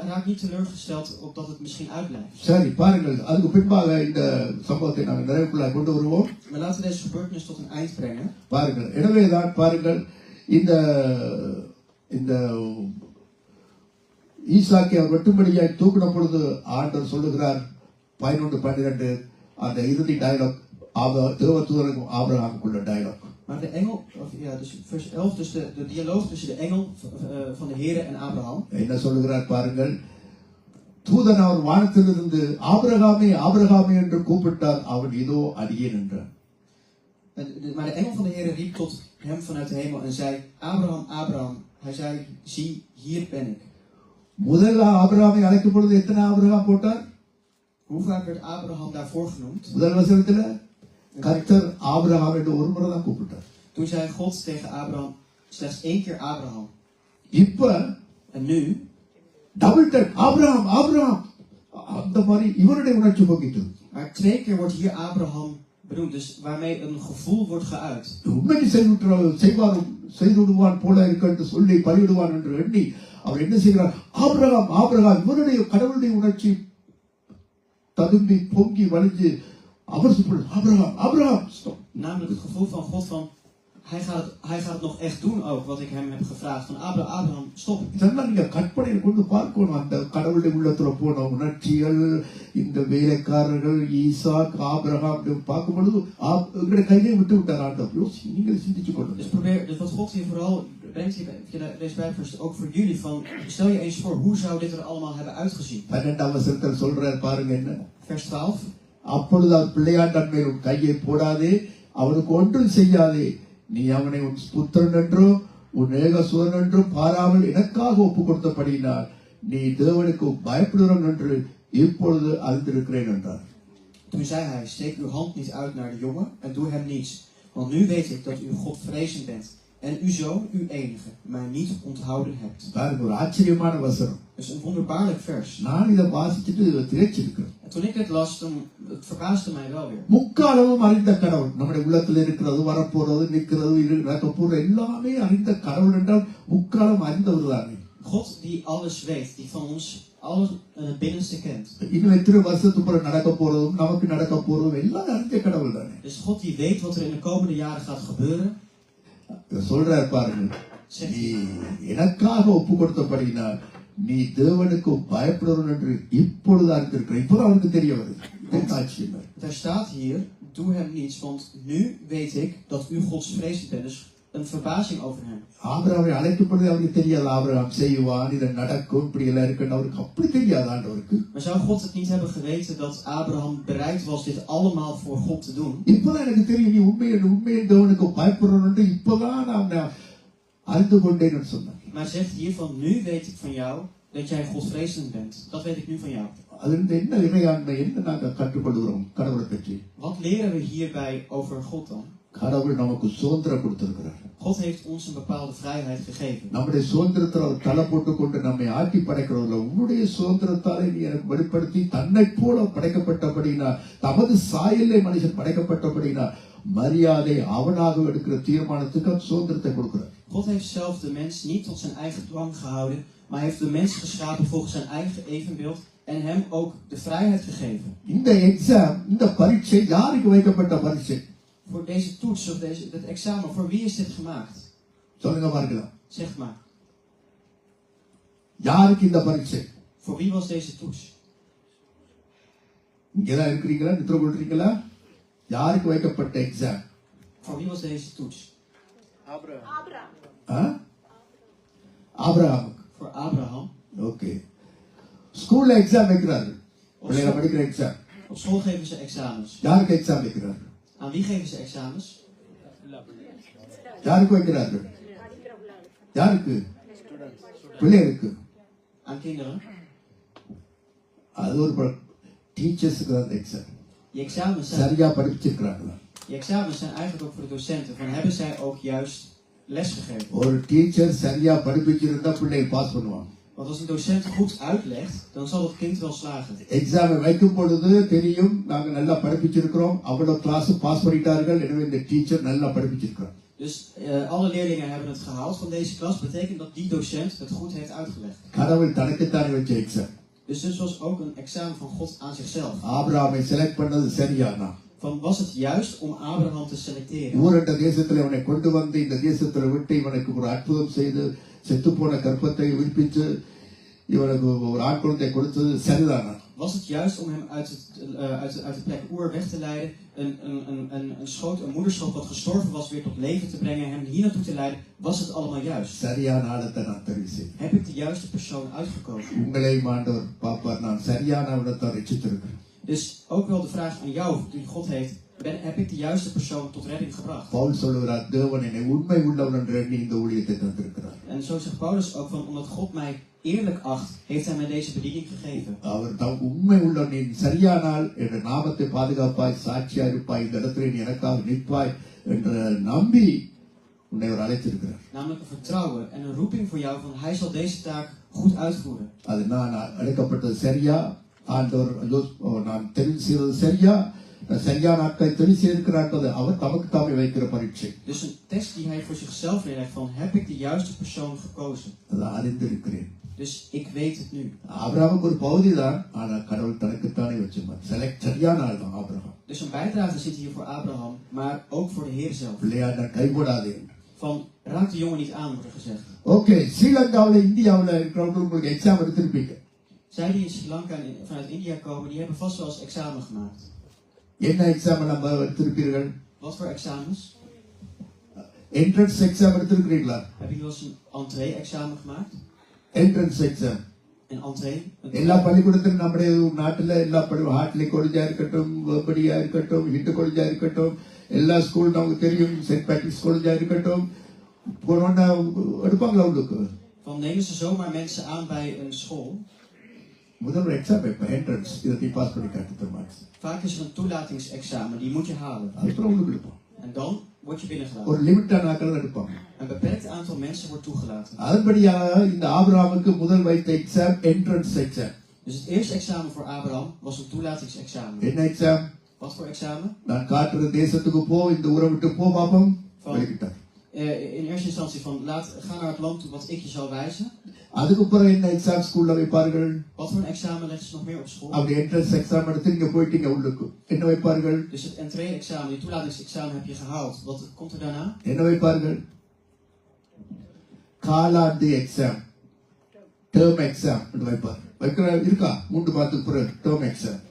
raak niet teleurgesteld op dat het misschien uitblijft. சரி பாருங்கள் அதுக்கு பின்பாக இந்த சம்பவத்தை நாங்கள் நிறைவுக்குள்ளாக கொண்டு வருவோம். Maar laten we deze gebeurtenis tot een eind brengen. பாருங்கள் எனவேதான் பாருங்கள் இந்த ஈசாக்கை அவர் வெட்டும்படியாய் தூக்கின பொழுது ஆண்டவர் சொல்லுகிறார் 11-12 அந்த இறுதி டயலாக் தேவதூதனுக்கும் ஆபிரகாமுக்குள்ள dialogue. Maar de engel, dus vers 11, dus de dialoog tussen de engel van de Heere en Abraham. என்ன சொல்லுகிறார் பாருங்கள் தூதன் அவர் வானத்திலிருந்து ஆபிரகாமே ஆபிரகாமே என்று கூப்பிட்டார் அவன் இதோ அடியேன் என்றார். Maar de engel van de Heere riep tot hem vanuit de hemel en zei Abraham, Abraham. Hij zei zie hier ben ik. முதல்ல ஆபிரகாமை அழைக்கும் பொழுது எத்தனை ஆபிரகாம் போட்டார்? Hoe vaak werd Abraham daarvoor genoemd? முதல் வசனத்துல கர்த்தர் ஆபிரகாம் என்று ஒரு முறை தான் கூப்பிட்டார். Toen zei God tegen Abraham slechts 1 keer Abraham. இப்ப En nu double time Abraham Abraham அந்த மாதிரி இவருடைய உணர்ச்சி போக்கிட்டு. Maar 2 keer wordt hier Abraham benoemd, dus waarmee een gevoel wordt geuit. உண்மைக்கு செய்து விடுவான் போல இருக்க சொல்லி பலியிடுவான் என்று எண்ணி அவர் என்ன செய்கிறார் ஆபிரகாம் ஆபிரகாம் இவருடைய கடவுளுடைய உணர்ச்சி ததும்பி பொங்கி வலிஞ்சு அவர் சொல்றார் Abraham Abraham. Namelijk het gevoel van God van hij gaat het nog echt doen ook wat ik hem heb gevraagd van Abraham stop. இதெல்லாம் நீங்க கற்பனையில் கொண்டு பார்க்கணும். அந்த கடவுளுடைய உள்ளத்துல போன உணர்ச்சிகள் இந்த வேலைக்காரர்கள் ஈசாக் ஆபிரகாம் பார்க்கும் பொழுது எங்களுடைய கையிலே விட்டு விட்டார் ஆண்டவர். நீங்கள் சிந்திச்சு கொள்ளுங்க. Dus wat God hier vooral brengt hier deze Bijbelvers ook voor jullie van stel je eens voor hoe zou dit er allemaal hebben uitgezien. 12 வசனத்தில் சொல்றார் பாருங்க என்ன. Vers 12. அப்பொழுது அவர் பிள்ளையாண்டன் மேல் உன் கையை போடாதே அவனுக்கு ஒன்றும் செய்யாதே நீ அவனை உன் புத்திரன் என்றும் உன் ஏகசுரன் என்றும் பாராமல் எனக்காக ஒப்பு கொடுத்தபடியினால் நீ தேவனுக்கு பயப்படுகிறவன் என்று இப்பொழுது அறிந்திருக்கிறேன் என்றார். Toen zei hij steek uw hand niet uit naar de jongen en doe hem niets. Want nu weet ik dat u Godvrezend bent en uw zoon, uw enige, mij niet onthouden hebt. பாருங்க ஒரு ஆச்சரியமான வசனம். Dus een wonderbaarlijk vers. நான் இதை வாசிச்சுட்டு திரைச்சிருக்கிறேன். En toen ik het las, het verbaasde mij wel weer. முக்காலமும் அறிந்த கடவுள் நம்முடைய உள்ளத்தில் இருக்கிறது வரப்போறது நிற்கிறது நடக்க போற எல்லாமே அறிந்த கடவுள் என்றால் முக்காலம் அறிந்தவர் தானே. God die alles weet, die van ons alles het binnenste kent. இன்னும் எத்தனை வருஷத்துக்கு அப்புறம் நடக்க போறதும் நமக்கு நடக்க போறதும் எல்லாம் அறிந்த கடவுள் தானே. Dus God die weet wat er in de komende jaren gaat gebeuren. சொல்றார் பாருங்க நீ எனக்காக ஒப்பு கொடுத்தபடினால் நீ தேவனுக்கு பயப்படுவன் என்று இப்பொழுது அறிந்திருக்கிற. இப்போதான் அவனுக்கு தெரிய வருது. இதுக்கு ஆச்சரியம். Daar staat hier, doe hem niets, want nu weet ik dat u godsvrezend bent. Dus een verbazing over hem. ஆபிரகாமை அழைக்கப்படுது அவருக்கு தெரியாது. ஆபிரகாம் செய்வான், இது நடக்கும், இப்படி எல்லாம் இருக்குன்னு அவருக்கு அப்படி தெரியாது ஆண்டவருக்கு. Maar zou God het niet hebben geweten dat Abraham bereid was dit allemaal voor God te doen? இப்பதான் எனக்கு தெரியும் நீ உண்மையை தேவனுக்கு பயப்படுறோம் என்று இப்பதான் நான் அறிந்து கொண்டேன்னு சொன்னேன். Maar zegt hier van, nu weet ik van jou dat jij godsvrezend bent. Dat weet ik nu van jou. அதிலிருந்து என்ன இறையாண்மை என்ன நாங்கள் கற்றுக்கொள்கிறோம் கடவுளை பற்றி? Wat leren we hierbij over God dan? கடவுள் நமக்கு சுதந்திரம் கொடுத்திருக்கிறார். God heeft ons een bepaalde vrijheid gegeven. நம்முடைய சுதந்திரத்தில் அவர் தலை போட்டுக் கொண்டு நம்மை ஆட்டி படைக்கிறவர்கள் உன்னுடைய சுதந்திரத்தாலே நீ எனக்கு வெளிப்படுத்தி தன்னை போல படைக்கப்பட்டபடினா தமது சாயலே மனுஷன் படைக்கப்பட்டபடினா மரியாதை அவனாக எடுக்கிற தீர்மானத்துக்கு அவர் சுதந்திரத்தை கொடுக்கிறார். God heeft zelf de mens niet tot zijn eigen dwang gehouden, maar heeft de mens geschapen volgens zijn eigen evenbeeld en hem ook de vrijheid gegeven. இந்த எக்ஸாம், இந்த பரீட்சை யாருக்கு வைக்கப்பட்ட பரீட்சை? Voor deze toets of dit examen, voor wie is dit gemaakt? சொல்லுங்க பார்க்கலாம். Zeg maar. யாருக்கு இந்த பரீட்சை? Voor wie was deze toets? இங்கதான் இருக்கிறீங்களா? நித்திர கொள்றீங்களா? யாருக்கு வைக்கப்பட்ட exam? Voor wie was deze toets? Abraham. Voor Abraham. Okay. ஸ்கூல்ல எக்ஸாம் வைக்கிறாரு. பிள்ளைங்க படிக்கிற exam. Op school geven ze examens. யாருக்கு எக்ஸாம் வைக்கிறாரு? Aan wie geven ze examens? யாருக்கு வைக்கிறார்கள்? யாருக்கு? பிள்ளைகளுக்கு. Aan kinderen. அது ஒரு டீச்சர்ஸ்க்கு தான் எக்ஸாம். Die examens zijn, சரியா படிச்சிருக்காங்களா? die examens zijn eigenlijk ook voor de docenten. Van hebben zij ook juist les gegeven? ஒரு டீச்சர் சரியா படிப்பிச்சிருந்தா பிள்ளைங்க பாஸ் பண்ணுவாங்க. Want als een docent goed uitlegt, dan zal het kind wel slagen. Exam வைக்கும் பொழுது தெரியும் நாங்க நல்லா படிப்பிச்சிருக்கிறோம், அவ்வளவு கிளாஸ் பாஸ் பண்ணிட்டார்கள், எனவே இந்த டீச்சர் நல்லா படிப்பிச்சிருக்கிறார். Dus alle leerlingen hebben het gehaald van deze klas. Betekent dat die docent het goed heeft uitgelegd. கடவுள் தனக்குத்தானே வச்ச exam. Dus dit was ook een examen van God aan zichzelf. ஆபிரகாமை செலக்ட் பண்ணது சரியானா? Van was het juist om Abraham te selecteren? ஊரட்ட தேசத்துல இவனை கொண்டு வந்து இந்த தேசத்துல விட்டு இவனுக்கு ஒரு அற்புதம் செய்து செத்துப்போன கற்பத்தை உயிர்ப்பித்து இவனுக்கு ஒரு ஆண் குழந்தை கொடுத்தது சரிதானா? Was het juist om hem uit de plek Oer weg te leiden, een moederschap wat gestorven was weer tot leven te brengen, hem hier naartoe te leiden? Was het allemaal juist? சரியான ஆளத்தை நான் தெரிவு செய்தேன். Heb ik de juiste persoon uitgekozen? உங்களை ஆண்டவர் பாப்பார், நான் சரியான விடத்தை ரட்சித்திருக்கிறேன். Dus ook wel de vraag aan jou, die God heeft, heb ik de juiste persoon tot redding gebracht? Pavul சொல்லுகிறார், தேவன் என்னை உண்மை உள்ளவன் என்று எண்ணி இந்த ஊழியத்தை தந்திருக்கிறார். En zo zegt Paulus ook van, omdat God mij eerlijk acht, heeft hij mij deze bediening gegeven. அவர் தான் உண்மை உள்ளவன், நீ சரியானால் என்ற நாமத்தை பாதுகாப்பாய் சாட்சியா இருப்பாய், இந்த இடத்துல நீ எனக்காக நிற்பாய் என்ற நம்பி உன்னை அவர் அழைத்திருக்கிறார். Namelijk een vertrouwen en een roeping voor jou van hij zal deze taak goed uitvoeren. அது நான் அழைக்கப்பட்டது சரியா, ஆண்டவர் நான் தெரிவு செய்தது சரியா, சரியான ஆட்களை தெரிவு செய்திருக்கிறார், அவர் தமக்கு தாமே வைக்கிற பரீட்சை. Dus een test die hij voor zichzelf neerlegt van heb ik de juiste persoon gekozen? அதை அறிந்திருக்கிறேன். Dus ik weet het nu. ஆபிரகாமுக்கு ஒரு பகுதி தான், ஆனால் கடவுள் தனக்குத்தானே வச்சிருந்தார். சரியான ஆள் தான் Abraham. Dus een bijdrage zit hier voor Abraham, maar ook voor de Heer zelf. பிள்ளையாண்ட கைவிடாதே. Van raak de jongen niet aan, wordt er gezegd. Okay, ஸ்ரீலங்காவில் இந்தியாவில் இருக்கிறவங்க உங்களுக்கு exam எடுத்திருப்பீங்க. Zij die in Sri Lanka en vanuit India komen, die hebben vast wel eens examen gemaakt. என்ன எக்ஸாம் நம்ம எடுத்திருப்பீர்கள்? Wat voor examens? Entrance exam எடுத்திருக்கிறீங்களா? Heb je wel eens een entree-examen gemaakt? Entrance exam. Een entree? எல்லா பள்ளிக்கூடத்திலும் நம்முடைய நாட்டில் எல்லா ஹார்ட்லி காலேஜா இருக்கட்டும், வேர்படியா இருக்கட்டும், ஹிந்து காலேஜா இருக்கட்டும், எல்லா ஸ்கூல் நமக்கு தெரியும், சென்ட் பேட்ரிக்ஸ் காலேஜா இருக்கட்டும், போனோன்னா எடுப்பாங்களா உங்களுக்கு? Van nemen ze zomaar mensen aan bij een school? முதல் எக்ஸாம் வைப்பேன், என்ட்ரன்ஸ், இதை நீ பாஸ் பண்ணி காட்டு marks. Vaak is er een toelatingsexamen, die moet je halen. அதுக்கப்புறம் உங்களுக்கு எடுப்போம். En dan word je binnengelaten. ஒரு லிமிட்டான ஆட்கள் எடுப்பாங்க. Een beperkt aantal mensen wordt toegelaten. அதன்படியாக இந்த ஆபிரகாமுக்கு முதல் வைத்த exam entrance exam. Dus het eerste examen voor Abraham was een toelatingsexamen. என்ன எக்ஸாம்? Wat voor examen? நான் காட்டுற தேசத்துக்கு போ, இந்த ஊரை விட்டு போ பாப்போம். வெளிக்கிட்டார். In eerste instantie van ga naar het land toe wat ik je zal wijzen. அதுக்கப்புறம் என்ன எக்ஸாம் ஸ்கூல்ல வைப்பார்கள்? Wat voor een examen leggen ze nog meer op school? அப்படி என்ட்ரன்ஸ் எக்ஸாம் எடுத்து நீங்க போயிட்டீங்க உள்ளுக்கு, என்ன வைப்பார்கள்? Dus het entree-examen, die toelatingsexamen heb je gehaald. Wat komt er daarna? என்ன வைப்பார்கள்? காலாண்டு எக்ஸாம். டேர்ம் எக்ஸாம் வைப்பார். வைக்கிற இருக்கா 3 மாதத்துக்கு பிறகு term exam.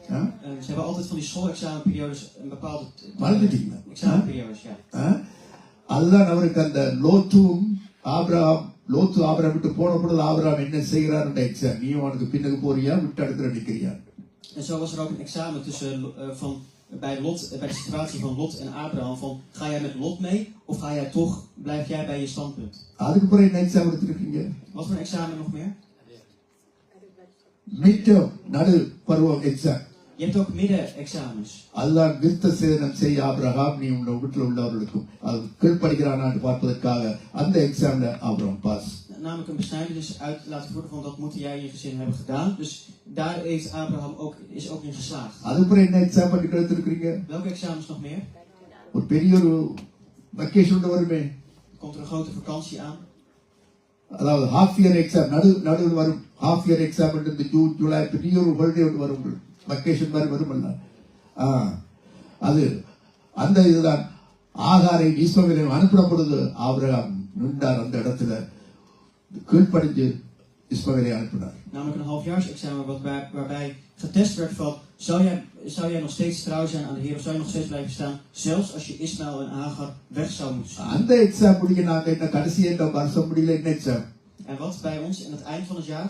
Ze hebben altijd van die schoolexamenperiodes, een bepaalde மறந்துட்டீங்களா? examenperiodes, ja. அதுதான் அவருக்கு அந்த லோத்து ஆபிரகாம் விட்டு போன பொழுது ஆபிரகாம் என்ன செய்கிறார் என்ற எக்ஸாம். நீ அவனுக்கு பின்னுக்கு போறியா விட்டு அடுக்கிற நிக்கிறியா. En zo was er ook een examen tussen bij de situatie van Lot en Abraham van ga jij met Lot mee of ga jij toch blijf jij bij je standpunt. அதுக்கு பிறகு என்ன எக்ஸாம் எடுத்துருக்கீங்க? Wat voor een examen nog meer? Midterm நடு பருவம் exam. Je hebt ook midden-examens. அதுதான் விருத்த சேதனம் செய்ய ஆபிரகாம் நீ உன் வீட்டில் உள்ளவர்களுக்கும் அது கீழ்ப்படுகிறான் பார்ப்பதற்காக அந்த எக்ஸாம்ல Abraham pass. Namelijk een besnijdenis uit laten voeren van dat moeten jij in je gezin hebben gedaan. Dus daar heeft Abraham is ook in geslaagd. அதுக்கு பிறகு என்ன எக்ஸாம் பண்ணி எடுத்துருக்கீங்க? Welke examens nog meer? ஒரு பெரிய ஒரு வெக்கேஷன் வருமே. Komt er een grote vakantie aan? அதாவது ஹாஃப் இயர் எக்ஸாம் நடுவில் வரும். ஹாஃப் இயர் எக்ஸாம் இந்த ஜூன் ஜூலை பெரிய ஒரு ஹாலிடே வரும். வெக்கேஷன் மாதிரி வருமல்ல. அது அந்த இதுதான் ஆகாரை இஸ்மவேலை அனுப்பின பொழுது ஆபிரகாம் நின்றார் அந்த இடத்துல கீழ்ப்படிஞ்சு இஸ்மவேலை அனுப்பினார். Namelijk een halfjaarsexamen waarbij getest werd van zou jij nog steeds trouw zijn aan de Heer of zou je nog steeds blijven staan zelfs als je Ismaël en Hagar weg zou moeten sturen. அந்த எக்ஸாம் முடிக்க நாங்க என்ன கடைசி என்ன வருஷம் முடியல என்ன exam? En wat bij ons in het eind van het jaar?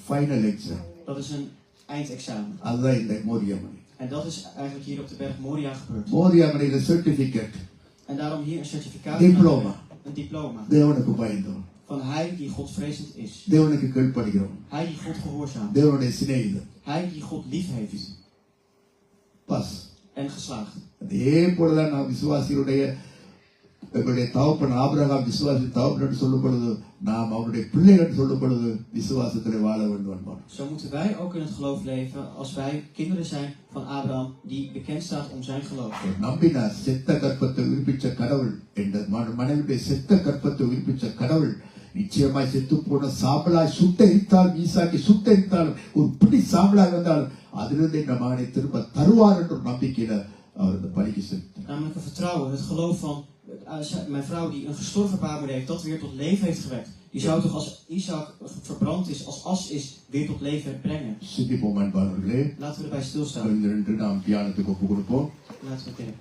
Final exam. Dat is een eindexamen. அதுதான் இந்த மோரியாமணி. En dat is eigenlijk hier op de berg Moria gebeurd. மோரியாமணியில certificate. En daarom hier een certificaat. Diploma. Een diploma. தேவனுக்கு பயந்தவன். Van hij die godvrezend is. தேவனுக்கு கீழ்ப்படிகிறவன். Hij die God gehoorzaamt. தேவனுடைய சிநேகிதன். Hij die God lief heeft. Pass. En geslaagd. அதே போலதான் நாம் விசுவாசிகளுடைய எங்களுடைய தகப்பன் ஆபிரகாம் விசுவாசி தகப்பன் சொல்லும் பொழுது நாம் அவருடைய பிள்ளைகள் சொல்லும் பொழுது விசுவாசத்திலே வாழ வேண்டும் என்பார். Zo moeten wij ook in het geloof leven als wij kinderen zijn van Abraham die bekend staat om zijn geloof. நம்பினார் செத்த கற்பத்தை உயிர்ப்பிச்ச கடவுள் என்ற மனைவியுடைய செத்த கற்பத்தை உயிர்ப்பிச்ச கடவுள் நிச்சயமாய் செத்து போன சாம்பலாய் சுட்டெரித்தால் ஈசாக்கி சுட்டெரித்தாலும் ஒரு பிடி சாம்பலாய் வந்தாலும் அதிலிருந்து இந்த மகனை திரும்ப தருவார் என்ற நம்பிக்கையில அவர் இந்த பலிக்கு செலுத்தினார். Namelijk een vertrouwen, het geloof van mijn vrouw die een gestorven baarmoeder heeft, dat weer tot leven heeft gewekt. Die zou toch als Isaac verbrand is, als as is, weer tot leven brengen. சிந்திப்போம் அன்பானவர்களே. Laten we erbij stilstaan. நாம் தியானத்துக்கு ஒப்பு கொடுப்போம். Laten we bidden.